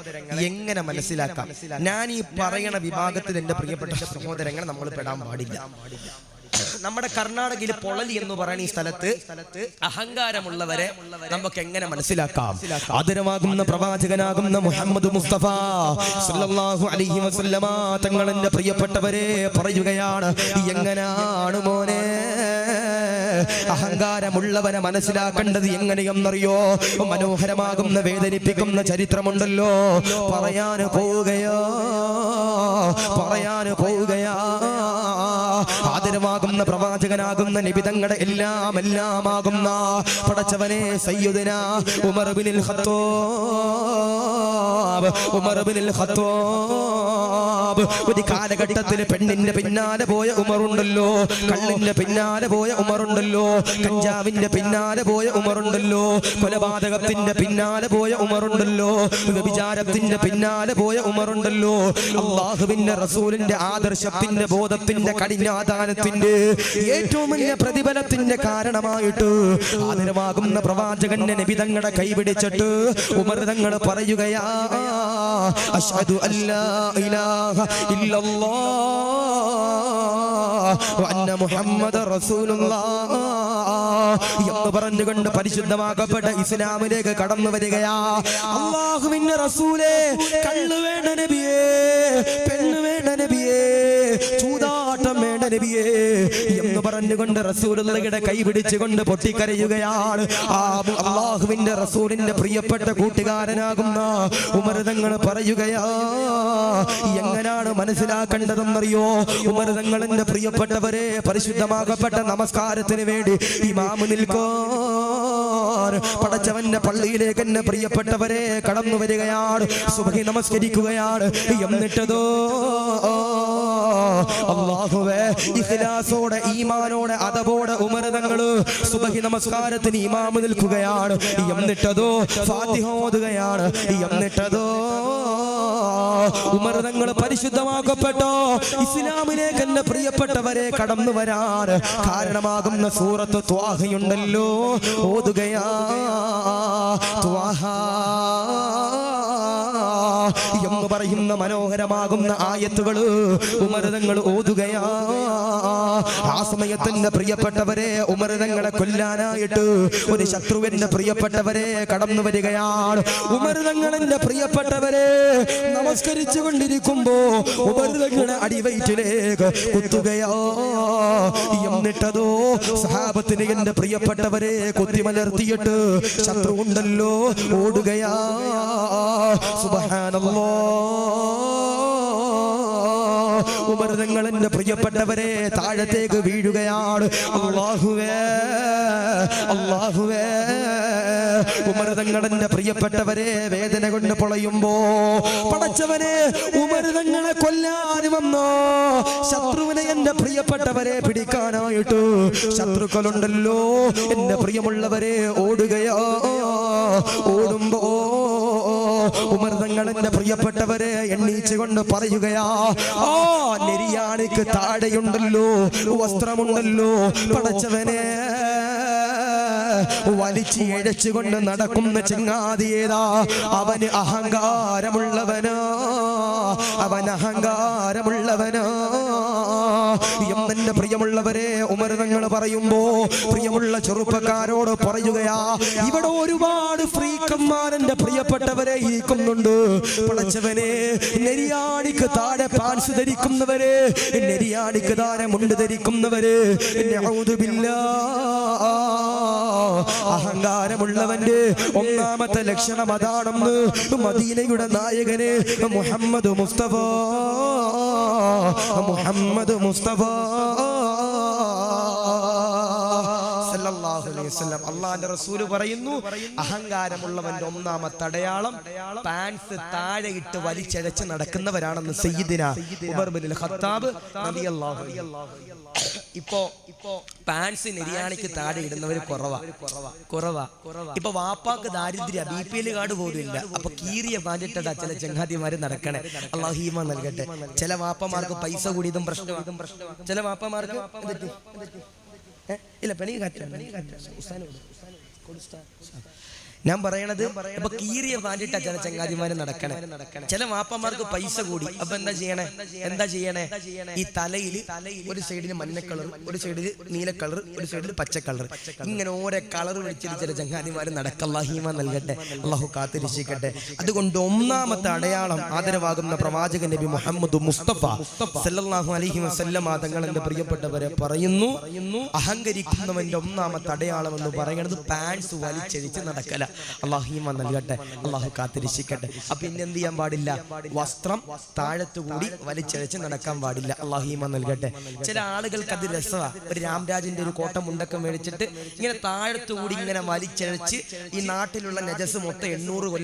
എങ്ങനെ മനസ്സിലാക്കാം? ഞാൻ ഈ പറയണ വിഭാഗത്തിൽ എന്റെ പ്രിയപ്പെട്ട സഹോദരങ്ങളെ നമ്മൾ പെടാൻ പാടില്ല. നമ്മുടെ കർണാടകയിൽ പൊളലി എന്ന് പറയുന്ന ഈ സ്ഥലത്ത് അഹങ്കാരമുള്ളവരെ നമുക്ക് എങ്ങനെ മനസ്സിലാക്കാം? ആദരവാകുന്ന പ്രവാചകനാകുന്ന മുഹമ്മദ് മുസ്തഫ സല്ലല്ലാഹു അലൈഹി വസല്ലമ തങ്ങൾ എന്റെ പ്രിയപ്പെട്ടവരെ പറയുകയാണ്, എങ്ങനെയാണ് മോനെ അഹങ്കാരമുള്ളവനെ മനസ്സിലാക്കേണ്ടത് എങ്ങനെയെന്നറിയോ? മനോഹരമാകുന്ന വേദനിപ്പിക്കുന്ന ചരിത്രമുണ്ടല്ലോ. പറയാന് പോവുകയാ ആദരവാകുന്ന പ്രവാചകനാകുന്ന നിബിതങ്ങളുടെ എല്ലാമാകുന്ന പടച്ചവനെ സയ്യിദുനാ ഉമർ ഇബ്നുൽ ഖത്താബ് ഒരു കാലഘട്ടത്തിൽ പെണ്ണിന്റെ പിന്നാലെ പോയ ഉമറുണ്ടല്ലോ, കള്ളിന്റെ പിന്നാലെ പോയ ഉമറുണ്ടല്ലോ, കഞ്ചാവിന്റെ പിന്നാലെ പോയ ഉമറുണ്ടല്ലോ, കൊലപാതകത്തിന്റെ പിന്നാലെ പോയ ഉമറുണ്ടല്ലോ, വ്യഭിചാരത്തിന്റെ പിന്നാലെ പോയ ഉമറുണ്ടല്ലോ. അല്ലാഹുവിന്റെ റസൂലിന്റെ ആദർശത്തിന്റെ ബോധത്തിന്റെ കഠിനാധാനത്തിൽ പുണ്യത്തിന്റെ ഏറ്റവും വലിയ പ്രതിഫലത്തിന്റെ കാരണമായിട്ട് ആദരവാകുന്ന പ്രവാചകന്റെ നബി തങ്ങളുടെ കൈപിടിച്ചിട്ട് ഉമർ തങ്ങൾ പറയുകയാ അശ്ഹദു അല്ലാ ഇലാഹ ഇല്ലല്ലാഹ് വ അന്ന മുഹമ്മദർ റസൂലുള്ളാഹ് എന്ന് പറഞ്ഞുകൊണ്ട് പരിശുദ്ധമാക്കപ്പെട്ട ഇസ്ലാമിലേക്ക് കടന്നു വരികയാ. അല്ലാഹുവിന്റെ റസൂലേ, കള്ളു വേണ്ട നബിയേ, പെണ്ണ് വേണ്ട നബിയേ, ചൂതാട്ടം വേണ്ട നബിയേ എന്ന് പറഞ്ഞുകൊണ്ട് റസൂലുള്ളാഹിയുടെ കൈ പിടിച്ചുകൊണ്ട് പൊട്ടിക്കരയുകയാണ്. ആ അല്ലാഹുവിന്റെ റസൂലിന്റെ പ്രിയപ്പെട്ട കൂട്ടുകാരനാകുന്ന ഉമർ തങ്ങൾ പറയുകയാ, എങ്ങനെയാണ് മനസ്സിലാക്കേണ്ടതെന്നറിയോ? ഉമർ തങ്ങളുടെ പ്രിയപ്പെട്ടവരെ, പരിശുദ്ധമാകപ്പെട്ട നമസ്കാരത്തിന് വേണ്ടി ഇമാമ് നിൽക്കാൻ പടച്ചവന്റെ പള്ളിയിലേക്ക് എന്നെ പ്രിയപ്പെട്ടവരെ കടന്നു വരികയാണ്. സുബ്ഹി നമസ്കരിക്കുകയാണ്. എന്നിട്ടതോ അല്ലാഹുവേ, ഇഖ്ലാസോടെ ഈമാനോടെ അദബോടെ ഉമർ തങ്ങൾ സുബ്ഹി നമസ്കാരത്തിന് ഇമാമ് നിൽക്കുകയാണ്. എന്നിട്ടതോ ഫാത്തിഹ ഓതുകയാണ്. എന്നിട്ടതോ ഉമർ തങ്ങൾ പരിശുദ്ധമാക്കപ്പെട്ടോ ഇസ്ലാമിലേക്ക് എന്നെ പ്രിയപ്പെട്ടവരെ കടന്നു വരാൻ കാരണമാകുന്ന സൂറത്ത് ത്വാഹയുണ്ടല്ലോ, ഓതുകയാ. ത്വാഹ എന്ന് പറയുന്ന മനോഹരമാകുന്ന ആയത്തുകൾ ഉമർ തങ്ങൾ ഓതുകയാ. ആ സമയത്തിന്റെ പ്രിയപ്പെട്ടവരെ, ഉമർ തങ്ങളെ കൊല്ലാനായിട്ട് ഒരു ശത്രുവിന്റെ പ്രിയപ്പെട്ടവരെ കടന്നു വരികയാണ്. ഉമർ തങ്ങളുടെ പ്രിയപ്പെട്ടവരെ നമസ്കരിച്ചു കൊണ്ടിരിക്കുമ്പോ ഉമർ തങ്ങളെ അടിവയറ്റിലേക്ക് കുത്തുകയാ. എന്നിട്ടതോ സഹാബത്തിന് എന്റെ പ്രിയപ്പെട്ടവരെ കുത്തിമലർത്തിയിട്ട് ശത്രു ഉണ്ടല്ലോ ഓടുകയാ. സുബ്ഹാനല്ലാഹ്, ഉമർ തങ്ങൾ എന്റെ പ്രിയപ്പെട്ടവരെ താഴത്തേക്ക് വീഴുകയാണ്. അല്ലാഹുവേ, അല്ലാഹുവേ, ഉമർ തങ്ങൾ എന്റെ പ്രിയപ്പെട്ടവരെ വേദന കൊണ്ട് പൊളയുമ്പോ പടച്ചവനെ, ഉമർ തങ്ങളെ കൊല്ലാൻ വന്നോ ശത്രുവിനെ എന്റെ പ്രിയപ്പെട്ടവരെ പിടിക്കാനായിട്ട് ശത്രുക്കളുണ്ടല്ലോ. എന്റെ പ്രിയമുള്ളവരെ ഓടുകയോ. ഓടുമ്പോ ഉമർ തങ്ങൾ എന്റെ പ്രിയപ്പെട്ടവരെ എണ്ണീച്ചുകൊണ്ട് പറയുകയാ, ആ നെരിയാണിക്ക് താഴെയുണ്ടല്ലോ വസ്ത്രമുണ്ടല്ലോ, പടച്ചവനെ വലിച്ച് എഴച്ചുകൊണ്ട് നടക്കുന്ന ചങ്ങാതിയേതാ, അവന് അഹങ്കാരമുള്ളവനാ, അവൻ അഹങ്കാരമുള്ളവനാ എന്നെ പ്രിയമുള്ളവരെ ഉമർ തങ്ങൾ പറയുമ്പോ പ്രിയമുള്ള ചെറുപ്പക്കാരോട് പറയുകയാ, ഇവിടെ ഒരുപാട് ഫ്രീക്കന്മാരെന്റെ പ്രിയപ്പെട്ടവരെ ഇരിക്കുന്നുണ്ട്. പടച്ചവനെ, നെരിയാണിക്ക് താഴെ പാൻസ് ധരിക്കുന്നവര്, നെരിയാണിക്ക് താഴെ മുണ്ട് ധരിക്കുന്നവര്, നഊദു ബില്ലാഹ്, അഹങ്കാരമുള്ളവന്റെ ഒന്നാമത്തെ ലക്ഷണം അതാണെന്ന് മദീനയുടെ നായകന് മുഹമ്മദ് മുസ്തഫ, മുഹമ്മദ് മുസ്തഫ സല്ലല്ലാഹു അലൈഹി വസല്ലം. അല്ലാഹുവിന്റെ റസൂല് പറയുന്നു, അഹങ്കാരമുള്ളവന്റെ ഒന്നാമത്തെ അടയാളം പാൻസ് താഴെ ഇട്ട് വലിച്ചഴച്ച് നടക്കുന്നവരാണെന്ന് സയ്യിദിന ഉമർ ഇബ്നുൽ ഖത്താബ് റളിയല്ലാഹു അൻഹു. ഇപ്പോ പാൻസ് നെരിയാണിക്ക് താഴെ ഇടുന്നവര് കുറവാ. ഇപ്പൊ വാപ്പാക്ക് ദാരിദ്ര്യ BPL കാർഡ് പോലും ഇല്ല. അപ്പൊ കീറിയ പാൻറ്റിട്ട ചില ചങ്ങാതിമാര് നടക്കണേ. അല്ലാഹു ഈമാൻ നൽകട്ടെ. ചില വാപ്പമാർക്ക് പൈസ കൂടിയതും പ്രശ്നമാണ്. ചില വാപ്പമാർക്ക് ഇല്ല പണി ഞാൻ പറയണത്, ഇപ്പൊ കീറിയ പാൻറ്റിട്ട ചില ചങ്ങാതിമാര് നടക്കണേ. ചില വാപ്പമാർക്ക് പൈസ കൂടി. അപ്പൊ എന്താ ചെയ്യണേ? ഈ തലയിൽ ഒരു സൈഡിൽ മഞ്ഞ കളർ, ഒരു സൈഡിൽ നീല കളർ, ഒരു സൈഡിൽ പച്ച കളർ, ഇങ്ങനെ ഓരോ കളർ വെച്ചിട്ട് ചില ചങ്ങാതിമാര് നടക്ക. അല്ലാഹു ഈമാൻ നൽകട്ടെ, അല്ലാഹു കാത്തിരക്ഷിക്കട്ടെ. അതുകൊണ്ട് ഒന്നാമത്തെ അടയാളം ആദരവാകുന്ന പ്രവാചകൻ നബി മുഹമ്മദ് മുസ്തഫ സല്ലല്ലാഹു അലൈഹി വസല്ലം തങ്ങൾ എന്റെ പ്രിയപ്പെട്ടവരെ പറയുന്നു, അഹങ്കരിക്കുന്നവന്റെ ഒന്നാമത്തെ അടയാളം എന്ന് പറയുന്നത് പാൻസ് വലിച്ചഴിച്ച് നടക്കല. അല്ലാഹു ഈമാൻ നൽകട്ടെ, അല്ലാഹു കാത്തിരക്ഷിക്കട്ടെ. അപ്പൊ ഇനി എന്ത് ചെയ്യാൻ പാടില്ല? വസ്ത്രം താഴത്തുകൂടി വലിച്ചഴച്ച് നടക്കാൻ പാടില്ല. അല്ലാഹു ഈമാൻ നൽകട്ടെ. ചില ആളുകൾക്ക് അത് രസമാണ്. ഒരു രാംരാജിന്റെ ഒരു കോട്ടം മുണ്ടൊക്കെ മേടിച്ചിട്ട് ഇങ്ങനെ താഴത്തുകൂടി ഇങ്ങനെ വലിച്ചഴച്ച് ഈ നാട്ടിലുള്ള നജസ് മൊത്തം 800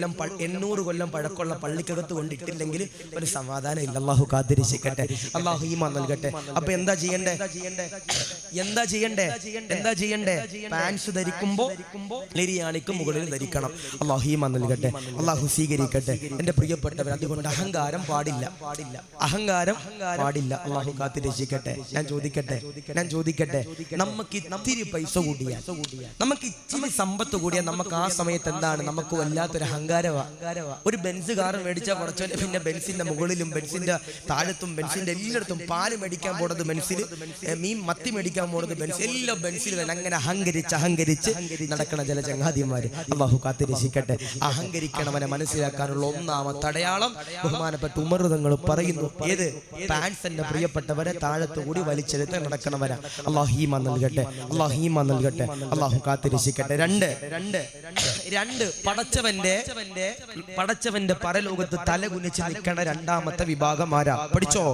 കൊല്ലം പഴക്കമുള്ള പള്ളിക്കകത്ത് കൊണ്ടിട്ടില്ലെങ്കിൽ ഒരു സമാധാനം ഇല്ല. അല്ലാഹു കാത്തിരക്ഷിക്കട്ടെ, അല്ലാഹു ഈമാൻ നൽകട്ടെ. അപ്പൊ എന്താ ചെയ്യണ്ടേ? പാൻസ് ധരിക്കുമ്പോ നെരിയാണിക്ക് മുകളിൽ ധരിക്കണം. അള്ളാഹു ഈമാൻ നൽകട്ടെ, അള്ളാഹു സ്വീകരിക്കട്ടെ. എന്റെ പ്രിയപ്പെട്ടവർ, അതുകൊണ്ട് അഹങ്കാരം പാടില്ല, അഹങ്കാരം പാടില്ല. അള്ളാഹു കാത്തി രക്ഷിക്കട്ടെ. ഞാൻ ചോദിക്കട്ടെ, നമുക്ക് ഇത്തിരി പൈസ കൂടിയാൽ, നമുക്ക് ഇച്ചിരി സമ്പത്ത് കൂടിയാൽ നമുക്ക് ആ സമയത്ത് എന്താണ്? നമുക്ക് വല്ലാത്തൊരു അഹങ്കാരമാണ്. ഒരു ബെൻസ് കാർ മേടിച്ചാൽ കുറച്ചല്ലേ, പിന്നെ ബെൻസിന്റെ മുകളിലും ബെൻസിന്റെ താഴത്തും ബെൻസിന്റെ എല്ലായിടത്തും പാല് മേടിക്കാൻ പോണത് ബെൻസിൽ, മത്തി മേടിക്കാൻ പോണത് ബെൻസ്, എല്ലാം ബെൻസിൽ തന്നെ. അങ്ങനെ അഹങ്കരിച്ച് നടക്കണ ചില ചങ്ങാതിമാര്. അല്ലാഹു കാത്ത് രക്ഷിക്കട്ടെ. അഹങ്കരിക്കണവനെ മനസ്സിലാക്കാനുള്ള ഒന്നാമത്തെ അടയാളം ബഹുമാനപ്പെട്ട ഉമർ തങ്ങൾ പറയുന്നു. ഏത്? പാൻസിന്റെ പ്രിയപ്പെട്ടവരെ താഴത്തുകൂടി വലിച്ചെടുത്ത് നടക്കണവരാ. അല്ലാഹു ഈമാൻ നൽകട്ടെ, അല്ലാഹു ഈമാൻ നൽകട്ടെ, അല്ലാഹു കാത്ത് രക്ഷിക്കട്ടെ. രണ്ട് പടച്ചവന്റെ പരലോകത്ത് തലകുനിച്ച് നിൽക്കണ രണ്ടാമത്തെ വിഭാഗം ആരാ? പഠിച്ചോ.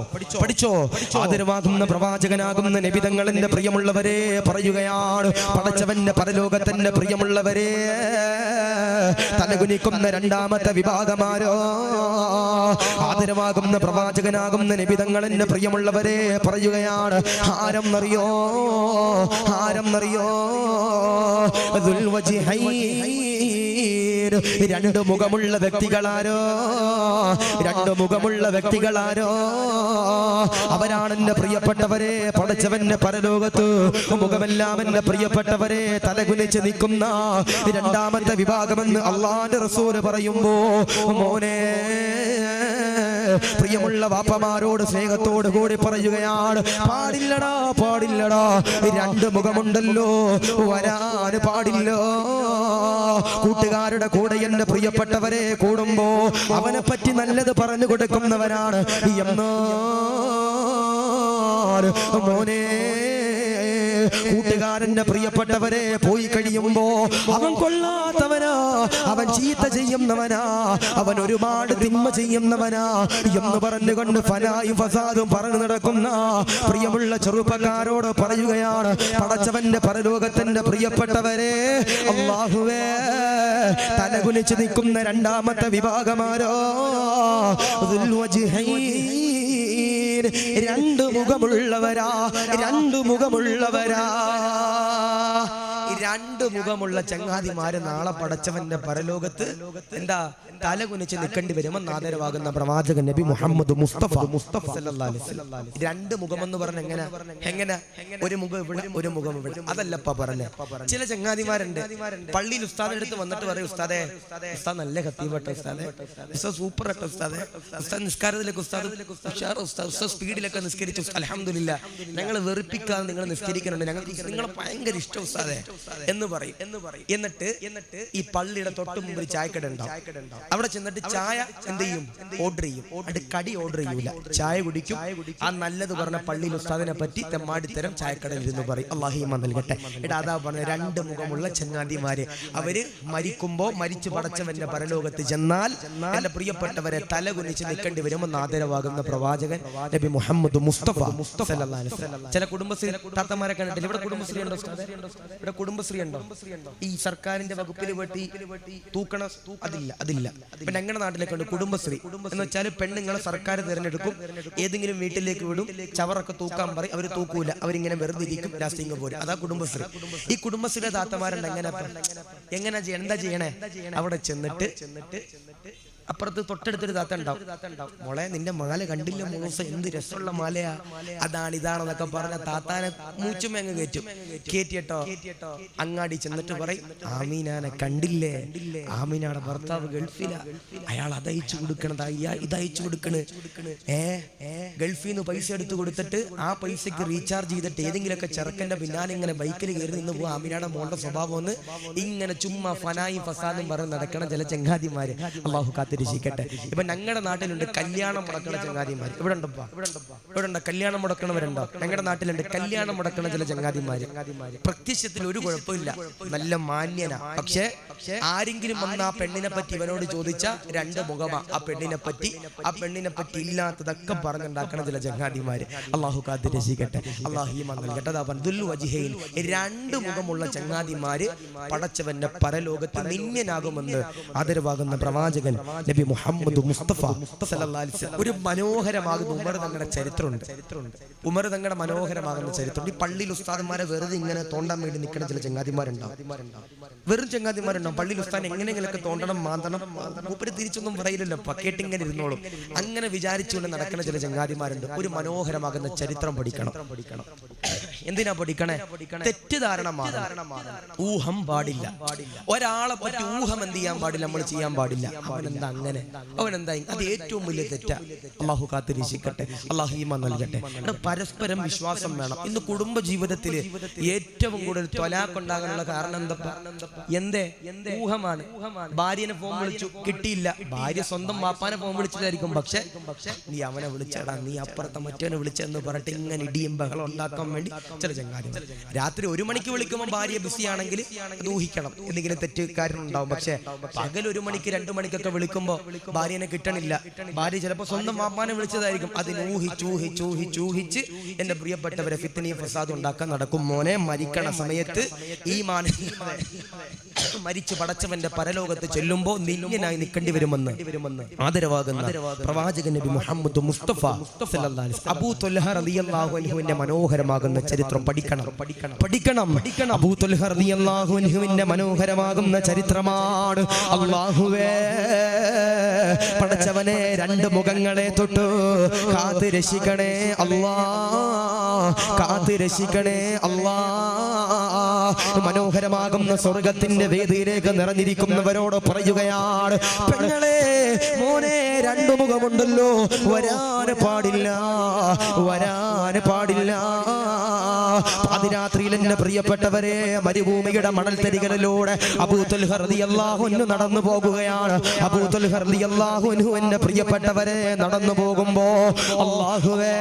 ആദരവാകുന്ന പ്രവാചകനാകുന്ന നബിതങ്ങളുടെ പ്രിയമുള്ളവരെ പറയുകയാണ്, പടച്ചവന്റെ പരലോകത്തിന്റെ പ്രിയമുള്ളവരെ തലകുനിക്കുന്ന രണ്ടാമത്തെ വിഭാഗമാരോ? ആദരവാകുന്ന പ്രവാചകനാകുന്ന നബിതങ്ങളുടെ പ്രിയമുള്ളവരെ പറയുകയാണ്, ആരെന്നറിയോ? രണ്ട് മുഖമുള്ള വ്യക്തികളാരോ? അവരാണ് എന്റെ പ്രിയപ്പെട്ടവരെ പടച്ചവന്റെ പരലോകത്ത് മുഖമെല്ലാം എന്റെ പ്രിയപ്പെട്ടവരെ തലകുനിച്ച് നിൽക്കുന്ന രണ്ടാമത്തെ വിഭാഗമെന്ന് അള്ളാന്റെ റസൂല് പറയുമ്പോ, മോനെ, പ്രിയമുള്ള വാപ്പമാരോട് സ്നേഹത്തോട് കൂടി പറയുകയാണ്, പാടില്ലടാ, രണ്ട് മുഖമുണ്ടല്ലോ, വരാൻ പാടില്ലോ. കൂട്ടുകാരുടെ കൂടെ എന്റെ പ്രിയപ്പെട്ടവരെ കൂടുമ്പോ അവനെ പറ്റി നല്ലത് പറഞ്ഞു കൊടുക്കുന്നവരാണ്. മോനെ, കൂട്ടുകാരന്റെ പ്രിയപ്പെട്ടവരെ പോയി കഴിയുമ്പോ അവൻ കൊള്ളാത്തവനാ, അവൻ ചീത്ത ചെയ്യുന്നവനാ, അവൻ ഒരുപാട് തിന്മ ചെയ്യുന്നവനാ എന്ന് പറഞ്ഞുകൊണ്ട് ഫനായും ഫസാദും പറഞ്ഞു നടക്കുന്ന പ്രിയമുള്ള ചെറുപ്പക്കാരോട് പറയുകയാണ്, പടച്ചവന്റെ പരലോകത്തിന്റെ പ്രിയപ്പെട്ടവരെ, അല്ലാഹുവേ, തലകുനിച്ച് നിൽക്കുന്ന രണ്ടാമത്തെ വിഭാഗമാരോ? രണ്ട് മുഖമുള്ള ചങ്ങാതിമാര് നാളെ പടച്ചവന്റെ പരലോകത്ത് എന്താ? തലകുനിച്ച് നിൽക്കേണ്ടി വരുമെന്ന് ആദരവാകുന്ന പ്രവാചകൻ നബി മുഹമ്മദ് മുസ്തഫ സല്ലല്ലാഹു അലൈഹി വസല്ലം. രണ്ട് മുഖമെന്ന് പറഞ്ഞ എങ്ങനെ? ഒരു മുഖം ഇവിടെ, ഒരു മുഖം ഇവിടെ. അതല്ലപ്പ പറഞ്ഞേ. ചില ചങ്ങാതിമാരുണ്ട്, പള്ളിയിൽ ഉസ്താദിന്റെ അടുത്ത് വന്നിട്ട് പറയും, ഉസ്താദ് നല്ല ഖത്തീബട്ട, ഉസ്താദ് സൂപ്പർ ആട്ടോ, ഉസ്താദ് നിസ്കാരത്തിലേക്ക് ഉസ്താദ് സ്പീഡിലൊക്കെ നിസ്കരിച്ചു, അൽഹംദുലില്ലാ, ഞങ്ങൾ വെറുപ്പിക്കാതെ നിങ്ങൾ നിസ്കരിക്കുന്നുണ്ട്, ഞങ്ങൾക്ക് നിങ്ങളെ ഭയങ്കര ഇഷ്ടം ഉസ്താദേ എന്ന് പറയും. എന്നിട്ട് ഈ പള്ളിയുടെ തൊട്ട് മുമ്പിൽ ചായക്കട ഉണ്ടാവും. അവിടെ ചെന്നിട്ട് ചായ എന്ത് ചെയ്യും? ഓർഡർ ചെയ്യും. അത് കടി ഓർഡർ ചെയ്യൂല, ചായ കുടിക്കും. ആ നല്ലത് പറഞ്ഞ പള്ളിയിൽ ഉസ്താദിനെ പറ്റി തെമ്മാടിത്തരം ചായക്കടയിൽ ഇരുന്ന് പറയും. അല്ലാഹു ഈമാൻ നൽകട്ടെ. അതാ പറഞ്ഞ രണ്ട് മുഖമുള്ള ചങ്ങാതിമാര്. അവര് മരിക്കുമ്പോ മരിച്ചു പടച്ചവന്റെ പരലോകത്ത് ചെന്നാൽ എന്റെ പ്രിയപ്പെട്ടവരെ തലകുനിച്ച് നിൽക്കേണ്ടി വരുമെന്ന് ആദരവാകുന്ന പ്രവാചകൻ നബി മുഹമ്മദ് മുസ്തഫ സല്ലല്ലാഹു അലൈഹി വസല്ലം. ചില കുടുംബശ്രീ താത്തമാരെ കണ്ടിട്ടില്ല? ഇവിടെ കുടുംബശ്രീ ഉണ്ടോ? ഇവിടെ കുടുംബശ്രീ ഉണ്ടോ? ഈ സർക്കാരിന്റെ വകുപ്പിൽ വെട്ടി തൂക്കണ അതില്ല. ഇപ്പൊ ഞങ്ങളുടെ നാട്ടിലേക്ക് ഉണ്ട് കുടുംബശ്രീ എന്ന് വെച്ചാൽ പെണ്ണുങ്ങളെ സർക്കാർ തിരഞ്ഞെടുക്കും, ഏതെങ്കിലും വീട്ടിലേക്ക് വിടും, ചവറൊക്കെ തൂക്കാൻ പറയും, അവര് തൂക്കൂല, അവരിങ്ങനെ വെറുതെ ഇരിക്കും, ലാസ്റ്റിങ് പോരും. അതാ കുടുംബശ്രീ. ഈ കുടുംബശ്രീയുടെ താത്തമാരുണ്ട്. എങ്ങനെ ചെയ്യണം? എന്താ ചെയ്യണേ? അവിടെ ചെന്നിട്ട് അപ്പുറത്ത് തൊട്ടടുത്തൊരു താത്ത ഉണ്ടാവും. മോളെ, നിന്റെ മാല കണ്ടില്ല മൂസ, എന്ത് രസമുള്ള മാലയാ, ഇതാണെന്നൊക്കെ പറഞ്ഞ താത്താനെ മൂച്ചുമേങ്ങ് കേറ്റിട്ടോ അങ്ങാടി ചെന്നിട്ട് പറയും, ആമീനാനെ കണ്ടില്ലേ, ആമീനാടെ ഭർത്താവ് ഗൾഫിലാ, അയാൾ അതയച്ചു കൊടുക്കണത്, ഇതയച്ചു കൊടുക്കണ്. ഗൾഫിൽ നിന്ന് പൈസ എടുത്തു കൊടുത്തിട്ട് ആ പൈസക്ക് റീചാർജ് ചെയ്തിട്ട് ഏതെങ്കിലുമൊക്കെ ചെറുക്കന്റെ പിന്നാലെ ഇങ്ങനെ ബൈക്കിൽ കയറി നിന്ന് പോകും. ആമീനാടെ മോളുടെ സ്വഭാവം ഒന്ന് ഇങ്ങനെ ചുമ്മാ ഫനായും ഫസാദും പറഞ്ഞ് നടക്കണ ചില ചങ്ങാതിമാര്. അല്ലാഹു കാത്തിരിക്കട്ടെ. ഇപ്പൊ ഞങ്ങളുടെ നാട്ടിലുണ്ട് കല്യാണം മുടക്കണ ചങ്ങാതിമാര്. ഇവിടെ ഉണ്ടോ കല്യാണം മുടക്കണവരുണ്ടോ? ഞങ്ങളുടെ നാട്ടിലുണ്ട് കല്യാണം മുടക്കണ ചില ചങ്ങാതിമാര്. പ്രത്യക്ഷത്തിൽ ഒരു കുഴപ്പമില്ല, നല്ല മാന്യനാ. പക്ഷെ ആരെങ്കിലും വന്ന് ആ പെണ്ണിനെ പറ്റി ഇവനോട് ചോദിച്ച രണ്ട് മുഖമാ. ആ പെണ്ണിനെ പറ്റി ഇല്ലാത്തതൊക്കെ പറഞ്ഞുണ്ടാക്കണ ചില ചങ്ങാതിമാര്. അള്ളാഹു കാത്തിരക്ഷിക്കട്ടെ, അള്ളാഹു ഈമാൻ നൽകട്ടെ. രണ്ട് മുഖമുള്ള ചങ്ങാതിമാര് പടച്ചവന്റെ പരലോകത്ത് നിന്യനാകുമെന്ന് ആദരവാകുന്ന പ്രവാചകൻ നബി മുഹമ്മദ് മുസ്തഫ സല്ലല്ലാഹു അലൈഹി വസല്ലം. ഒരു മനോഹരമാകുന്ന ഉമർ തങ്ങളുടെ ചരിത്രമുണ്ട്. ഉമർ തങ്ങളുടെ മനോഹരമാകുന്ന ചരിത്രമുണ്ട്. ഈ പള്ളിയിൽ ഉസ്താദന്മാരെ വെറുതെ ഇങ്ങനെ തോണ്ടാൻ വേണ്ടി നിൽക്കുന്ന ചില ചങ്ങാതിമാരുണ്ടാവും. വെറും ചങ്ങാതിമാരുണ്ടാവും. പള്ളിയിൽ ഉസ്താദ് എങ്ങനെയെങ്കിലൊക്കെ തോണ്ടണം, മാന്തണം, മൂപ്പര് തിരിച്ചൊന്നും പറയില്ലല്ലോ, പക്കേട്ട് ഇങ്ങനെ ഇരുന്നോളും. അങ്ങനെ വിചാരിച്ചുകൊണ്ട് നടക്കുന്ന ചില ചങ്ങാതിമാരുണ്ട്. ഒരു മനോഹരമാകുന്ന ചരിത്രം പഠിക്കണം. എന്തിനാ പഠിക്കണേ? തെറ്റിദ്ധാരണ മാറണം. ഊഹം പാടില്ല. ഒരാളെ പറ്റി ഊഹം എന്ത് ചെയ്യാൻ പാടില്ല, നമ്മൾ ചെയ്യാൻ പാടില്ല. അവനെന്താ അങ്ങനെ, അവനെന്താ, അത് ഏറ്റവും വലിയ തെറ്റാ. അള്ളാഹു കാത്തിരക്ഷിക്കട്ടെ, അള്ളാഹു ഈമാൻ നൽകട്ടെ. പരസ്പരം വിശ്വാസം വേണം. ഇന്ന് കുടുംബ ജീവിതത്തിൽ ഏറ്റവും കൂടുതൽ ത്വലാഖ് ഉണ്ടാകാനുള്ള കാരണം എന്തേ? ഊഹമാണ്. ഭാര്യനെ ഫോൺ വിളിച്ചു, കിട്ടിയില്ല. ഭാര്യ സ്വന്തം വാപ്പാനെ ഫോൺ വിളിച്ചതായിരിക്കും, പക്ഷെ നീ അവനെ വിളിച്ചടാ, നീ അപ്പുറത്തെ മറ്റവനെ വിളിച്ചെന്ന് പറഞ്ഞിട്ട് ഇങ്ങനെ ഇടിയും ബഹളം ഉണ്ടാക്കാൻ വേണ്ടി ചില ചങ്ങാതി. രാത്രി 1 മണിക്ക് വിളിക്കുമ്പോൾ ഭാര്യ ബിസി ആണെങ്കിൽ അത് ഊഹിക്കണം, എന്തെങ്കിലും തെറ്റുകാരനുണ്ടാവും. പക്ഷെ പകൽ 1 മണിക്ക് 2 മണിക്കൊക്കെ വിളിക്കുമ്പോൾ ഭാര്യനെ കിട്ടണില്ല. ഭാര്യ ചിലപ്പോൾ സ്വന്തം വാപ്പാനെ വിളിച്ചതായിരിക്കും. അതിന് ഊഹിച്ച് എന്റെ പ്രിയപ്പെട്ടവരെ ഫിത്നയും ഫസാദും ഉണ്ടാക്കാൻ നടക്കും. മോനെ, മരിക്കണ സമയത്ത് ഈ മരിച്ചു പടച്ചവന്റെ പരലോകത്ത് ചെല്ലുമ്പോൾ നിന്യനായി നിൽക്കേണ്ടി വരുമെന്ന് ആദരവാകുന്ന പ്രവാചകൻ നബി മുഹമ്മദ് മുസ്തഫ സല്ലല്ലാഹു അലൈഹി വസല്ലം. അബൂ ത്വൽഹ റളിയല്ലാഹു അൻഹുവിന്റെ മനോഹരമാകുന്ന ചരിത്രം പഠിക്കണം. അബൂ ത്വൽഹ റളിയല്ലാഹു അൻഹുവിന്റെ മനോഹരമാകുന്ന ചരിത്രമാണ്. അല്ലാഹുവേ, പടച്ചവനെ, 2 മുഖങ്ങളെ തൊട്ട് കാത്ത് രക്ഷിക്കണേ അല്ലാ, കാത്ത് രക്ഷിക്കണേ അല്ലാ. മനോഹരമാകുന്ന സ്വർഗത്തിന്റെ വേദിയിലേക്ക് നിറഞ്ഞിരിക്കുന്നവരോട് പറയുകയാണ്, പെങ്ങളെ, മോനെ, 2 മുഖമുണ്ടല്ലോ, വരാൻ പാടില്ല. പാതിരാത്രിയിൽ എന്റെ പ്രിയപ്പെട്ടവരെ, മരുഭൂമിയുടെ മണൽത്തരികളിലൂടെ അബൂ ത്വൽഹ റളിയല്ലാഹു അൻഹു നടന്നു പോകുകയാണ്. അബൂ ത്വൽഹ റളിയല്ലാഹു അൻഹു എന്റെ പ്രിയപ്പെട്ടവരെ നടന്നു പോകുമ്പോ അല്ലാഹുവേ,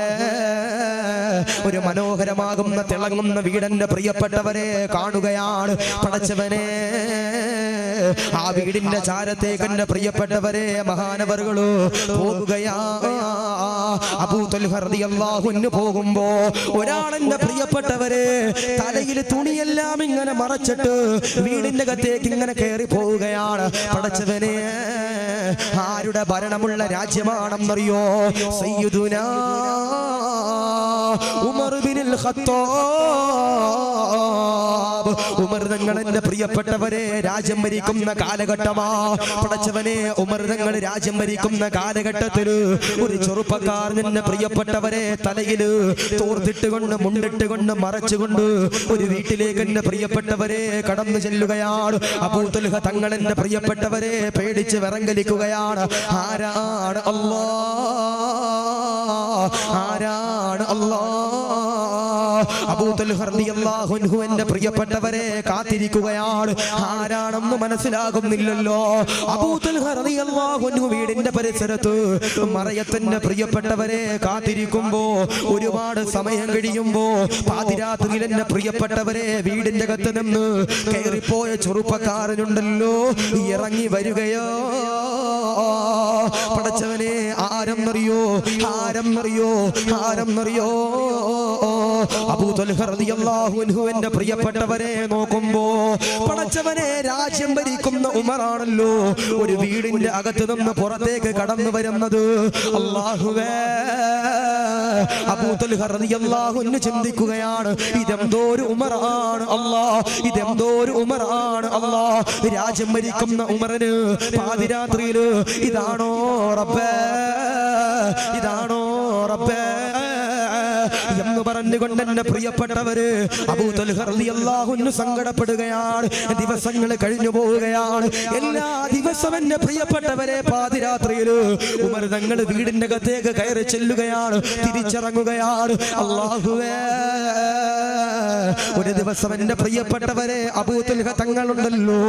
ഒരു മനോഹരമാകുന്ന തിളങ്ങുന്ന വീടിന്റെ പ്രിയപ്പെട്ടവരെ കാണുകയാണ്. പടച്ചവനെ, ആ വീടിന്റെ ചാരത്തേക്ക് എന്റെ പ്രിയപ്പെട്ടവരെ മഹാനവറുകള് പോകുകയാ. അബൂ ത്വൽഹ റളിയല്ലാഹു അൻഹു പോകുമ്പോ ഒരാളെന്റെ പ്രിയപ്പെട്ടവരെ തലയിൽ തുണിയെല്ലാം ഇങ്ങനെ മറച്ചിട്ട് വീടിന്റെ അകത്തേക്ക് ഇങ്ങനെ കയറി പോവുകയാണ്. പടച്ചവനെ, ആരുടെ ഭരണമുള്ള രാജ്യമാണെന്നറിയോ? സയ്യിദുനാ ഉമർ ബിനുൽ ഖത്താബ്. ഉമർ തങ്ങൾ എന്റെ പ്രിയപ്പെട്ടവരെ രാജ്യം ഭരിക്കുന്ന കാലഘട്ടമാ. പടച്ചവനെ, ഉമർ തങ്ങൾ രാജ്യം ഭരിക്കുന്ന കാലഘട്ടത്തില് ഒരു ചെറുപ്പക്കാരൻ എന്റെ പ്രിയപ്പെട്ടവരെ തലയില് തോർത്തിട്ടുകൊണ്ട് മുണ്ടിട്ടുകൊണ്ട് മറച്ചുകൊണ്ട് ഒരു വീട്ടിലേക്ക് എന്റെ പ്രിയപ്പെട്ടവരെ കടന്നു ചെല്ലുകയാണ്. അബൂ ത്വൽഹ തങ്ങൾ എന്റെ പ്രിയപ്പെട്ടവരെ പേടിച്ച് വിറങ്ങലിക്കുകയാണ്. ആരാണ് അല്ലാഹ്? അബൂ ത്വൽഹ റളിയല്ലാഹു അൻഹു എന്റെ പ്രിയപ്പെട്ടവരെ കാത്തിരിക്കുകയാണ്. ആരാണെന്ന് മനസ്സിലാകുന്നില്ലല്ലോ. അബൂ ത്വൽഹ റളിയല്ലാഹു അൻഹു വീടിന്റെ പരിസരത്ത് മറയത്തിന്റെ പ്രിയപ്പെട്ടവരെ കാത്തിരിക്കുമ്പോ ഒരുപാട് സമയം കഴിയുമ്പോ പാതിരാത്രിയിൽ എന്റെ പ്രിയപ്പെട്ടവരെ വീടിന്റെ അകത്ത് നിന്ന് കയറിപ്പോയ ചെറുപ്പക്കാരനുണ്ടല്ലോ, ഇറങ്ങി വരികയോ. പടച്ചവനെ, ആരെന്നറിയോ? അബൂ ത്വൽഹ റളിയല്ലാഹു അൻഹു എന്റെ പ്രിയപ്പെട്ടവരെ നോക്കുമ്പോ പടച്ചവനെ, രാജ്യം ഭരിക്കുന്ന ഉമറാണല്ലോ ഒരു വീടിന്റെ അകത്ത് നിന്ന് പുറത്തേക്ക് കടന്നു വരുന്നത്. അല്ലാഹുവേ, അബൂ ത്വൽഹ റളിയല്ലാഹു അൻഹു ചിന്തിക്കുകയാണ്, ഇതെന്തോ ഒരു ഉമറാണ് അല്ലാഹ്, ഇതെന്തോ ഒരു ഉമറാണ് അല്ലാഹ്. രാജ്യം ഭരിക്കുന്ന ഉമറിന് പാതിരാത്രിയിൽ ഇതാണോ റബ്ബേ, ഇതാണോ റബ്ബേ എന്ന് പറഞ്ഞുകൊണ്ട് എന്റെ പ്രിയപ്പെട്ടവര് അബൂ ത്വൽഹ റളിയല്ലാഹു അൻഹു സങ്കടപ്പെടുകയാണ്. ദിവസങ്ങൾ കഴിഞ്ഞു പോവുകയാണ്. എല്ലാ ദിവസവും എന്റെ പ്രിയപ്പെട്ടവരെ പാതിരാത്രിയിൽ ഉമർ തങ്ങൾ വീടിന്റെ അകത്തേക്ക് കയറി ചെല്ലുകയാണ്, തിരിച്ചിറങ്ങുകയാണ്. അല്ലാഹുവേ, ഒരു ദിവസം എന്റെ പ്രിയപ്പെട്ടവരെ അബൂ ത്വൽഹ തങ്ങളുണ്ടല്ലോ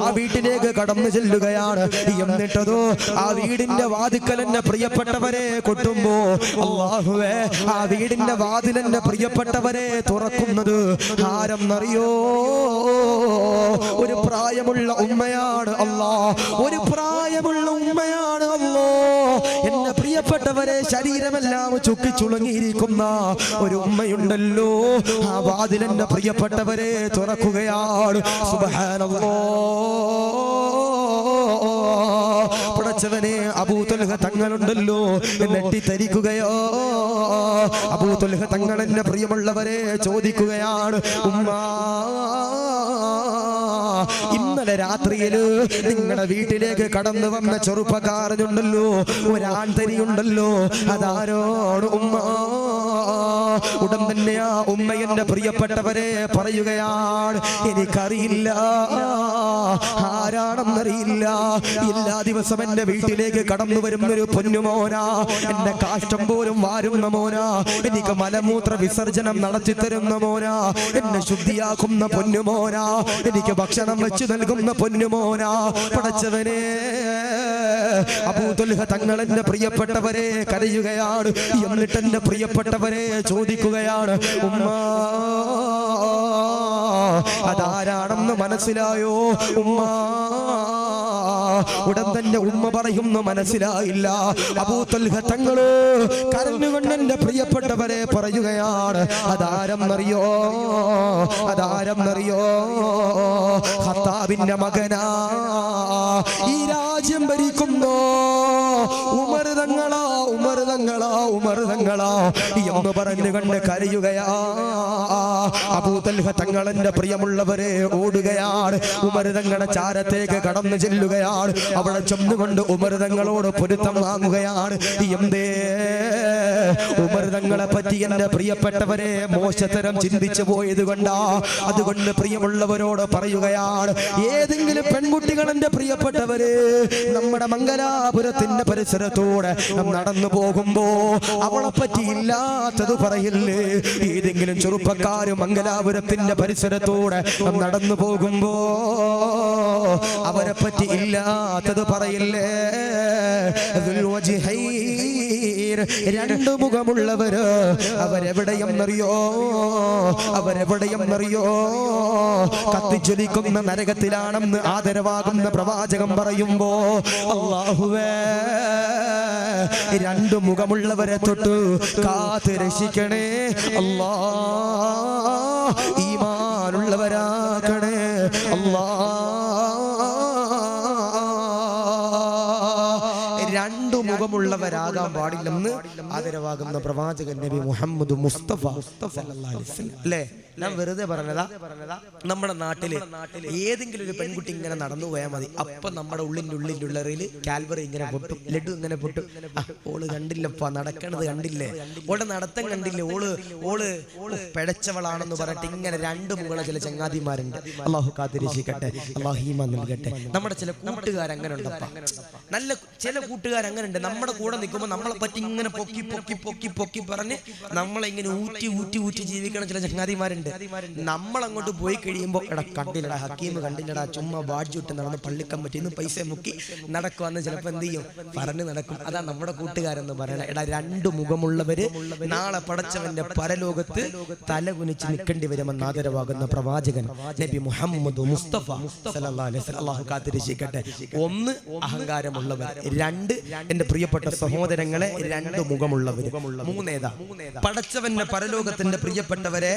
ആ വീട്ടിലേക്ക് കടന്നു ചെല്ലുകയാണ്. എന്നിട്ടതോ ആ വീടിന്റെ വാതിക്കൽ എന്റെ പ്രിയപ്പെട്ടവരെ കൊട്ടുമ്പോ അല്ലാഹുവേ, ആ വീടിന്റെ വാതിലെന്റെ പ്രിയപ്പെട്ടവരെ തുറക്കുന്നത് ആരെന്നറിയോ? ഒരു പ്രായമുള്ള ഉമ്മയാണ് അല്ലാഹ്, ഒരു പ്രായമുള്ള ഉമ്മയാണ് അല്ലാഹ്. എന്റെ പ്രിയപ്പെട്ടവരെ ശരീരമെല്ലാം ചുക്കിച്ചുളുങ്ങിയിരിക്കുന്ന ഒരു ഉമ്മയുണ്ടല്ലോ, ആ വാതിലെന്റെ പ്രിയപ്പെട്ടവരെ തുറക്കുകയാണ്. സുബ്ഹാനല്ലാഹ്. പടച്ചവനെ അബൂ ത്വൽഹ തങ്ങളുണ്ടല്ലോ നെട്ടിത്തരിക്കുകയോ. അബൂ ത്വൽഹ തങ്ങൾ എന്നെ പ്രിയമുള്ളവരെ ചോദിക്കുകയാണ്, ഉമ്മാ ഇന്നലെ രാത്രിയില് നിങ്ങളുടെ വീട്ടിലേക്ക് കടന്നു വന്ന ചെറുപ്പക്കാരനുണ്ടല്ലോ, ഒരാൺതരിയുണ്ടല്ലോ, അതാരോട് ഉമ്മ? ഉടൻ തന്നെ ആ ഉമ്മ എന്റെ പ്രിയപ്പെട്ടവരെ പറയുകയാണ്, എനിക്കറിയില്ല, ആരാണെന്നറിയില്ല. എല്ലാ ദിവസം എന്റെ വീട്ടിലേക്ക് കടന്നു വരുന്നൊരു പൊന്നുമോനാ, എന്റെ കാഷ്ടം പോലും വാരുന്ന മോനാ, എനിക്ക് മലമൂത്ര വിസർജനം നടത്തി തരുന്ന മോനാ, എന്നെ ശുദ്ധിയാക്കുന്ന പൊന്നുമോനാ, എനിക്ക് ഭക്ഷണം വെച്ച് നൽകുന്ന പൊന്നുമോനാ. പടച്ചവനെ, അബൂ ത്വൽഹ തങ്ങൾ എന്റെ പ്രിയപ്പെട്ടവരെ കരയുകയാണ്. എന്നിട്ട് എന്റെ പ്രിയപ്പെട്ടവരെ ചോദിക്കുകയാണ്, ഉമ്മ അതാരാണെന്ന് മനസ്സിലായോ ഉമ്മ? ഉടൻ തന്നെ ഉമ്മ പറയുന്നു, മനസ്സിലായില്ല. അബൂ ത്വൽഹ തങ്ങള് കരഞ്ഞുകൊണ്ട് എന്റെ പ്രിയപ്പെട്ടവരെ പറയുകയാണ്, അതാരെന്നറിയോ? അതാരെന്നറിയോ? ഖത്താബിന്റെ മകനാ, ഈ രാജ്യം ഭരിക്കുന്നോ ഉമർ തങ്ങളാ, ഉമർ തങ്ങളാ, ഉമർ തങ്ങളാ എന്ന് പറഞ്ഞുകൊണ്ട് കരയുകയാ. അബൂ ത്വൽഹ തങ്ങൾ എന്റെ പ്രിയമുള്ളവരെ ഓടുകയാണ്. ഉമർ തങ്ങളുടെ ചാരത്തേക്ക് കടന്നു ചെല്ലുകയാണ്. അവിടെ ചെന്നുകൊണ്ട് ഉമർ തങ്ങളോട് പൊരുത്തം വാങ്ങുകയാണ്. എന്തേ? ഉമർ തങ്ങളെ പറ്റി എന്റെ പ്രിയപ്പെട്ടവരെ മോശത്തരം ചിന്തിച്ചു പോയത് കൊണ്ടാ. അതുകൊണ്ട് പ്രിയമുള്ളവരോട് പറയുകയാണ്, ഏതെങ്കിലും പെൺകുട്ടികൾ എന്റെ പ്രിയപ്പെട്ടവര് നമ്മുടെ മംഗലാപുരത്തിന്റെ പരിസരത്തൂടെ നടന്നു പോകുമ്പോ അവളെ പറ്റി ഇല്ലാത്തത് പറയില്ലേ? ഏതെങ്കിലും ചെറുപ്പക്കാര് മംഗലാപുരത്തിന്റെ പരിസരത്തൂടെ നടന്നു പോകുമ്പോ അവരെ പറ്റി ഇല്ലാത്തത് പറയില്ലേ? രണ്ടു മുഖമുള്ളവര് അവരെവിടെയെന്നറിയോ? അവരെവിടെയെന്നറിയോ? കത്തിജ്വലിക്കുന്ന നരകത്തിലാണെന്ന് ആദരവാകുന്ന പ്രവാചകം പറയുമ്പോ, അല്ലാഹുവേ, രണ്ടു മുഖമുള്ളവരെ തൊട്ട് കാത്ത് രക്ഷിക്കണേ അല്ലാ, ഈമാനുള്ളവരാക്കണേ അല്ലാ. രണ്ടു മുഖമുള്ളവരാകാൻ പാടില്ലെന്ന് ആദരവാകുന്ന പ്രവാചകൻ നബി മുഹമ്മദ് മുസ്തഫ സല്ലല്ലാഹു അലൈഹി വസല്ലം. അല്ലേ? ഞാൻ വെറുതെ പറഞ്ഞതാ. നമ്മുടെ നാട്ടില് ഏതെങ്കിലും ഒരു പെൺകുട്ടി ഇങ്ങനെ നടന്നു പോയാൽ മതി, അപ്പൊ നമ്മുടെ ഉള്ളിൻ്റെ കാൽവറി ഇങ്ങനെ പൊട്ടും, ലഡു ഇങ്ങനെ പൊട്ടും. ഓള് കണ്ടില്ലപ്പാ, നടക്കണത് കണ്ടില്ലേ, ഓളെ നടത്തം കണ്ടില്ലേ, ഓള് പിഴച്ചവളാണെന്ന് പറഞ്ഞിട്ട് ഇങ്ങനെ രണ്ടു മുകള ചില ചങ്ങാതിമാരുണ്ട്. അള്ളാഹു കാത്തിരക്ഷിക്കട്ടെ, അള്ളാഹു ഈമാൻ നൽകട്ടെ. നമ്മുടെ ചില കൂട്ടുകാരങ്ങനെ ഉണ്ടപ്പാ, നല്ല ചില കൂട്ടുകാരങ്ങനെ ഉണ്ട്. നമ്മുടെ കൂടെ നിൽക്കുമ്പോൾ നമ്മളെ പറ്റി ഇങ്ങനെ പൊക്കി പൊക്കി പൊക്കി പൊക്കി പറഞ്ഞ് നമ്മളെ ഇങ്ങനെ ഊറ്റി ഊറ്റി ഊറ്റി ജീവിക്കണ ചില ചങ്ങാതിമാരുണ്ട്. നമ്മൾ അങ്ങോട്ട് പോയി കഴിയുമ്പോൾ, എടാ കണ്ടില്ലടാ, ഹക്കീം കണ്ടില്ലടാ, ചുമ്മാ ബാഡ്ജുട്ട് നടന്ന് പള്ളിക്കമ്പറ്റിന്ന് പൈസ മുക്കി നടക്കുവന്ന് ചിലപ്പോൾ എന്ത് ചെയ്യും, പറഞ്ഞു നടക്കും. അതാ നമ്മുടെ കൂട്ടുകാരെന്ന് പറയണ. എടാ, രണ്ടു മുഖമുള്ളവര് നാളെ പടച്ചവന്റെ പരലോകത്ത് തലകുനിച്ച് നിൽക്കേണ്ടി വരുമെന്ന് ആദരവാകുന്ന പ്രവാചകൻ നബി മുഹമ്മദ് മുസ്തഫ സല്ലല്ലാഹു അലൈഹി വസല്ലം. അല്ലാഹു കാത്തിരക്ഷിക്കട്ടെ. ഒന്ന്, അഹങ്കാരമുള്ളവർ. രണ്ട്, എന്റെ പ്രിയപ്പെട്ട സഹോദരങ്ങളെ, രണ്ടു മുഖമുള്ളവർ. മൂന്നേതാ? പടച്ചവന്റെ പരലോകത്തിന്റെ പ്രിയപ്പെട്ടവരെ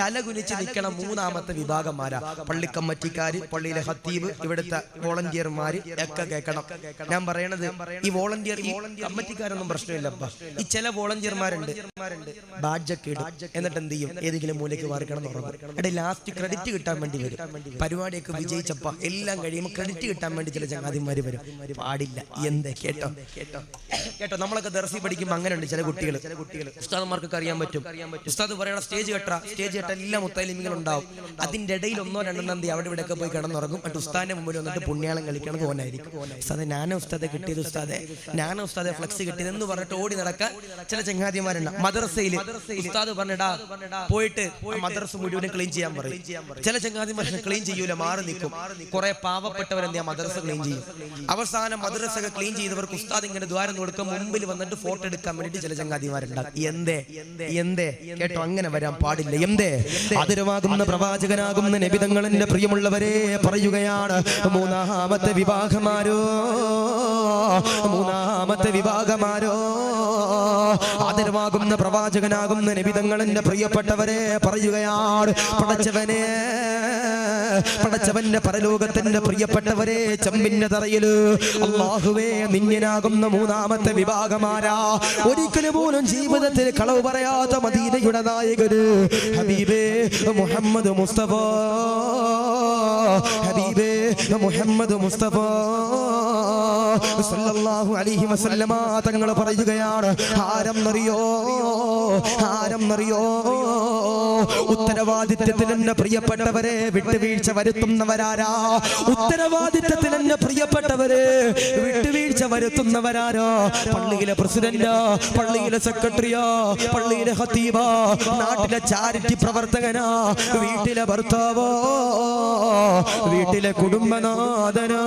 തലകുനിച്ച് നിൽക്കണം മൂന്നാമത്തെ വിഭാഗന്മാരാ. പള്ളിക്കമ്മറ്റിക്കാര്, പള്ളിയിലെ ഹത്തീബ്, ഇവിടുത്തെ വോളണ്ടിയർമാര് ഒക്കെ കേൾക്കണം ഞാൻ പറയണത്. ഈ വോളണ്ടിയർ, ഈ കമ്മറ്റിക്കാരൊന്നും പ്രശ്നമില്ലപ്പാ. ഈ ചില വോളണ്ടിയർമാരുണ്ട്, ബാഡ്ജൊക്കെ ഇടും, എന്നിട്ട് എന്ത് ചെയ്യും, ഏതെങ്കിലും മൂലയ്ക്ക് മാറിക്കണം തുടങ്ങും. എടേ, ലാസ്റ്റ് ക്രെഡിറ്റ് കിട്ടാൻ വേണ്ടി വരും. പരിപാടിയൊക്കെ വിജയിച്ചപ്പ എല്ലാം കഴിയുമ്പോൾ ക്രെഡിറ്റ് കിട്ടാൻ വേണ്ടി ചില ചങ്ങാതിമാര് വരും. പാടില്ല. എന്തേ? കേട്ടോ കേട്ടോ, നമ്മളൊക്കെ ദർസി പഠിക്കുമ്പോൾ അങ്ങനെ ഉണ്ട് ചില കുട്ടികൾ. ഉസ്താദന്മാർക്കൊക്കെ അറിയാൻ പറ്റും. ഉസ്താദ് പറയണ സ്റ്റേജ് കെട്ടാ, സ്റ്റേജ് കെട്ട എല്ലാ മുത്തലിമികൾ ഉണ്ടാവും. അതിന്റെ ഇടയിൽ ഒന്നോ രണ്ടെണ്ണം അവിടെ ഇവിടെയൊക്കെ പോയി കിടന്നുറങ്ങും. എന്നിട്ട് ഉസ്താദിന്റെ മുമ്പിൽ വന്നിട്ട് പുണ്യാളം കളിക്കണത് ഓനായിരിക്കും. ഉസ്താദെ, ഞാനാ ഉസ്താദെ കിട്ടിയത്, ഉസ്താദെ ഞാനാ ഉസ്താദെ ഫ്ലക്സ് കിട്ടിയത് എന്ന് പറഞ്ഞിട്ട് ഓടി നടക്കാൻ ചില ചങ്ങാതിമാരുണ്ട്. മദ്രസയിൽ ഉസ്താദ് പറഞ്ഞിടാ പോയിട്ട് മദ്രസ മുഴുവനും ക്ലീൻ ചെയ്യാൻ പറയും. ചില ചങ്ങാതിമാർ ക്ലീൻ ചെയ്യൂല, മാറി നിൽക്കും. കുറെ പാവപ്പെട്ടവരെന്താ മദ്രസ ക്ലീൻ ചെയ്യും. അവസാനം മദ്രസ ക്ലീൻ ചെയ്തവർക്ക് ഉസ്താദ് ഇങ്ങനെ ദ്വാരം കൊടുക്കാൻ മുമ്പിൽ വന്നിട്ട് ഫോട്ടോ എടുക്കാൻ വേണ്ടിട്ട് ചില ചങ്ങാതിമാരുണ്ടാകും. എന്തേ? എന്തേ? കേട്ടോ, അങ്ങനെ വരാൻ പാടില്ല. എന്തേ? ആദരവാകുന്ന പ്രവാചകനാകുന്ന നബിതങ്ങളുടെ പ്രിയമുള്ളവരെ പറയുകയാണ്, മൂന്നാമത്തെ വിഭാഗമാരോ, മൂന്നാമത്തെ വിഭാഗമാരോ, ആദരവാകുന്ന പ്രവാചകനാകുന്ന നബിതങ്ങളുടെ പ്രിയപ്പെട്ടവരെ പറയുകയാണ്, പടച്ചവനെ പടച്ചവന്റെ പരലോകത്തിന്റെ പ്രിയപ്പെട്ടവരെ ചെമ്പിന്റെ തറയില് അല്ലാഹുവേ നിന്യനാകുന്ന മൂന്നാമത്തെ വിഭാഗമാരാ ഒരിക്കലും പോലും ജീവിതത്തിൽ കളവ് പറയാത്ത മദീനയുടെ നായകര് ഹബീബേ മുഹമ്മദ് മുസ്തഫ ഹബീബേ മുഹമ്മദ് മുസ്തഫ സല്ലല്ലാഹു അലൈഹി വസല്ലമ തങ്ങൾ പറയുകയാണ് ആരെന്നറിയോ ഉത്തരവാദിത്വത്തിൽ എന്നെ പ്രിയപ്പെട്ടവരെ വിട്ടുവീഴ്ച വരുത്തുന്നവരാരാ ഉത്തരവാദിത്വത്തിൽ എന്നെ പ്രിയപ്പെട്ടവരെ വിട്ടുവീഴ്ച വരുത്തുന്നവരാരോ പള്ളിയിലെ പ്രസിഡന്റ് പള്ളിയിലെ സെക്രട്ടറിയോ പള്ളിയിലെ ഖതീബോ നാട്ടിലെ ചാരിറ്റി പ്രവർത്തകനോ വീട്ടിലെ ഭർത്താവോ വീട്ടിലെ കുടുംബനാഥനോ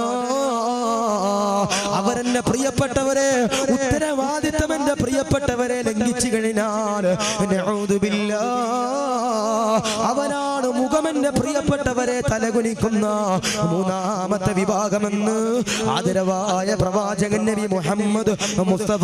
അവരെന്നെ പ്രിയപ്പെട്ടവരെ ഉത്തരവാദിത്വം എന്റെ പ്രിയപ്പെട്ടവരെ ലംഘിച്ചു കഴിഞ്ഞാൽ അവനാണ് മുഖമെന്റെ പ്രിയപ്പെട്ടവരെ തലകുനിക്കുന്ന മൂന്നാമത്തെ വിഭാഗമെന്ന് ആദരവായ പ്രവാചകൻ നബി മുഹമ്മദ് മുസ്തഫ